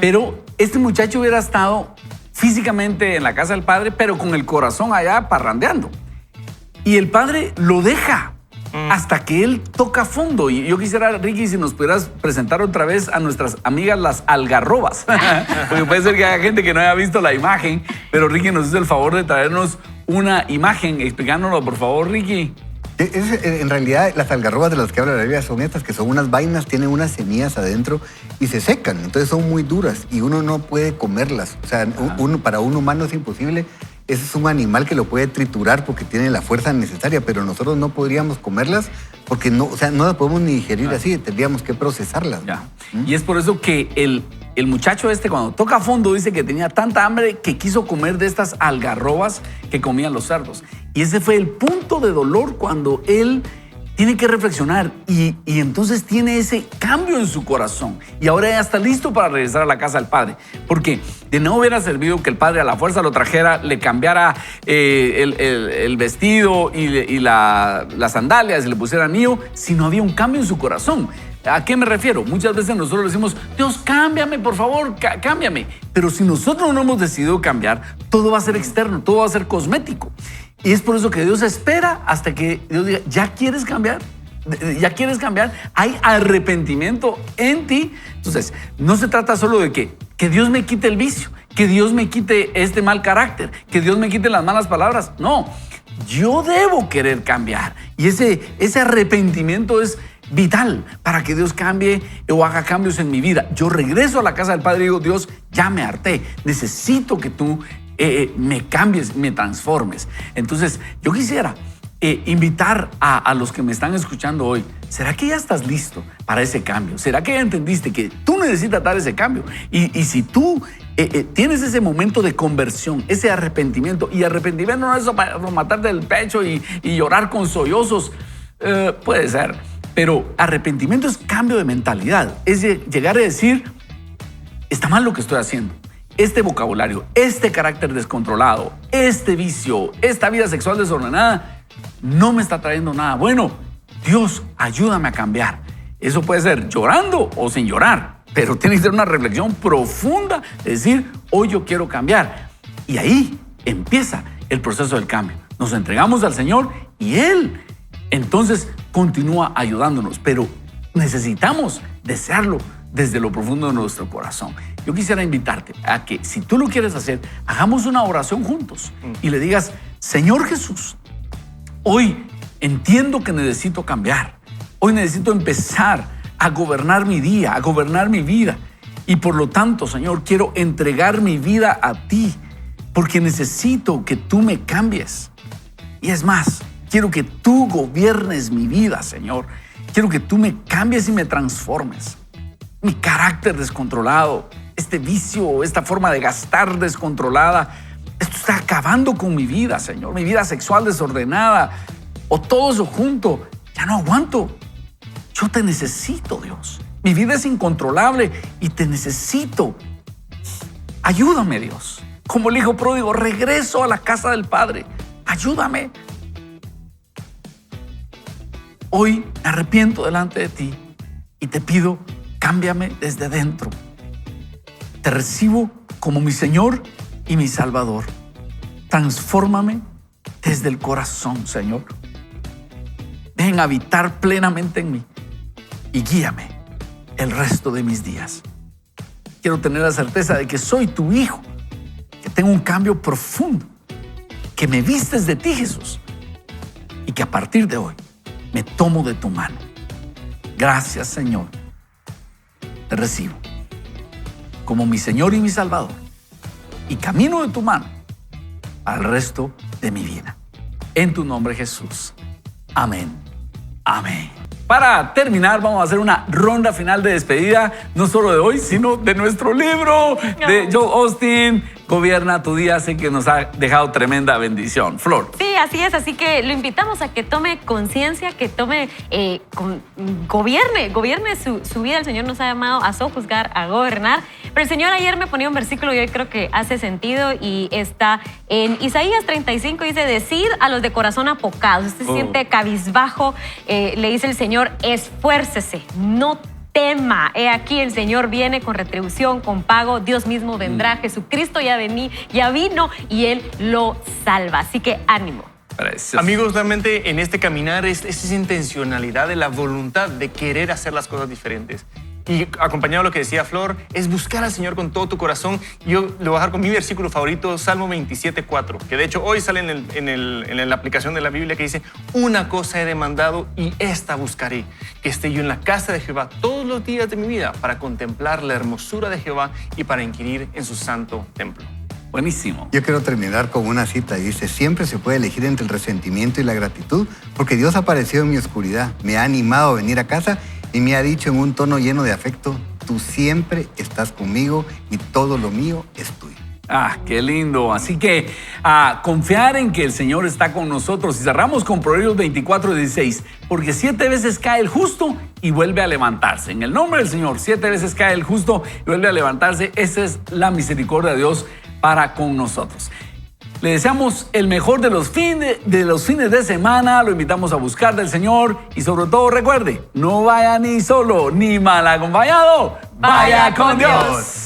Pero este muchacho hubiera estado físicamente en la casa del padre, pero con el corazón allá parrandeando. Y el padre lo deja hasta que él toca fondo. Y yo quisiera, Ricky, si nos pudieras presentar otra vez a nuestras amigas las algarrobas. Porque puede ser que haya gente que no haya visto la imagen, pero Ricky nos hizo el favor de traernos una imagen. Explicándolo, por favor, Ricky. En realidad, las algarrobas de las que habla la Biblia son estas, que son unas vainas, tienen unas semillas adentro y se secan. Entonces son muy duras y uno no puede comerlas. O sea, para un humano es imposible. Ese es un animal que lo puede triturar porque tiene la fuerza necesaria, pero nosotros no podríamos comerlas porque no las podemos ni digerir así, tendríamos que procesarlas. Ya. Y es por eso que el muchacho cuando toca fondo, dice que tenía tanta hambre que quiso comer de estas algarrobas que comían los cerdos. Y ese fue el punto de dolor cuando él tiene que reflexionar y entonces tiene ese cambio en su corazón. Y ahora ya está listo para regresar a la casa del padre. Porque de no hubiera servido que el padre a la fuerza lo trajera, le cambiara el vestido y las sandalias y le pusiera anillo, si no había un cambio en su corazón. ¿A qué me refiero? Muchas veces nosotros decimos, Dios, cámbiame, por favor, cámbiame. Pero si nosotros no hemos decidido cambiar, todo va a ser externo, todo va a ser cosmético. Y es por eso que Dios espera hasta que Dios diga, ¿ya quieres cambiar? ¿Ya quieres cambiar? Hay arrepentimiento en ti. Entonces, no se trata solo de que Dios me quite el vicio, que Dios me quite este mal carácter, que Dios me quite las malas palabras. No, yo debo querer cambiar. Y ese arrepentimiento es vital para que Dios cambie o haga cambios en mi vida. Yo regreso a la casa del Padre y digo, Dios, ya me harté. Necesito que tú me cambies, me transformes. Entonces, yo quisiera invitar a los que me están escuchando hoy. ¿Será que ya estás listo para ese cambio? ¿Será que ya entendiste que tú necesitas dar ese cambio? Y si tú tienes ese momento de conversión, ese arrepentimiento, y arrepentimiento no es para matarte del pecho y llorar con sollozos, puede ser, pero arrepentimiento es cambio de mentalidad, es llegar a decir, está mal lo que estoy haciendo. Este vocabulario, este carácter descontrolado, este vicio, esta vida sexual desordenada, no me está trayendo nada bueno. Dios, ayúdame a cambiar. Eso puede ser llorando o sin llorar, pero tiene que ser una reflexión profunda, de decir, hoy yo quiero cambiar. Y ahí empieza el proceso del cambio. Nos entregamos al Señor y Él entonces continúa ayudándonos, pero necesitamos desearlo desde lo profundo de nuestro corazón. Yo quisiera invitarte a que, si tú lo quieres hacer, hagamos una oración juntos y le digas, Señor Jesús, hoy entiendo que necesito cambiar. Hoy necesito empezar a gobernar mi día, a gobernar mi vida. Y por lo tanto, Señor, quiero entregar mi vida a ti, porque necesito que tú me cambies. Y es más, quiero que tú gobiernes mi vida, Señor. Quiero que tú me cambies y me transformes. Mi carácter descontrolado, este vicio, esta forma de gastar descontrolada, esto está acabando con mi vida, Señor. Mi vida sexual desordenada, o todo eso junto, ya no aguanto. Yo te necesito, Dios. Mi vida es incontrolable y te necesito. Ayúdame, Dios. Como el hijo pródigo, regreso a la casa del Padre. Ayúdame. Hoy me arrepiento delante de ti y te pido, cámbiame desde dentro. Te recibo como mi Señor y mi Salvador. Transfórmame desde el corazón, Señor. Ven a habitar plenamente en mí y guíame el resto de mis días. Quiero tener la certeza de que soy tu hijo, que tengo un cambio profundo, que me vistes de ti, Jesús, y que a partir de hoy me tomo de tu mano. Gracias, Señor. Te recibo como mi Señor y mi Salvador y camino de tu mano al resto de mi vida. En tu nombre, Jesús. Amén. Amén. Para terminar, vamos a hacer una ronda final de despedida, no solo de hoy, sino de nuestro libro de Joel Osteen, Gobierna tu día. Sé que nos ha dejado tremenda bendición. Flor. Sí, así es. Así que lo invitamos a que tome conciencia, que tome, gobierne su vida. El Señor nos ha llamado a sojuzgar, a gobernar. Pero el Señor ayer me ponía un versículo y hoy creo que hace sentido y está en Isaías 35. Dice, decid a los de corazón apocado. Usted se siente cabizbajo, le dice el Señor, esfuércese, no tema. He aquí el Señor viene con retribución, con pago. Dios mismo vendrá. Jesucristo ya vino y Él lo salva. Así que ánimo. Precioso. Amigos, realmente en este caminar es esa intencionalidad de la voluntad de querer hacer las cosas diferentes. Y acompañado de lo que decía Flor, es buscar al Señor con todo tu corazón. Yo lo voy a dejar con mi versículo favorito, Salmo 27:4, que de hecho hoy sale en la aplicación de la Biblia, que dice, una cosa he demandado y esta buscaré, que esté yo en la casa de Jehová todos los días de mi vida para contemplar la hermosura de Jehová y para inquirir en su santo templo. Buenísimo. Yo quiero terminar con una cita y dice, siempre se puede elegir entre el resentimiento y la gratitud, porque Dios ha aparecido en mi oscuridad, me ha animado a venir a casa y me ha dicho en un tono lleno de afecto, tú siempre estás conmigo y todo lo mío es tuyo. Ah, qué lindo. Así que a confiar en que el Señor está con nosotros. Y cerramos con Proverbios 24:16. Porque 7 veces cae el justo y vuelve a levantarse. En el nombre del Señor, 7 veces cae el justo y vuelve a levantarse. Esa es la misericordia de Dios para con nosotros. Le deseamos el mejor de los fines de semana. Lo invitamos a buscar del Señor. Y sobre todo, recuerde, no vaya ni solo ni mal acompañado. Vaya con Dios.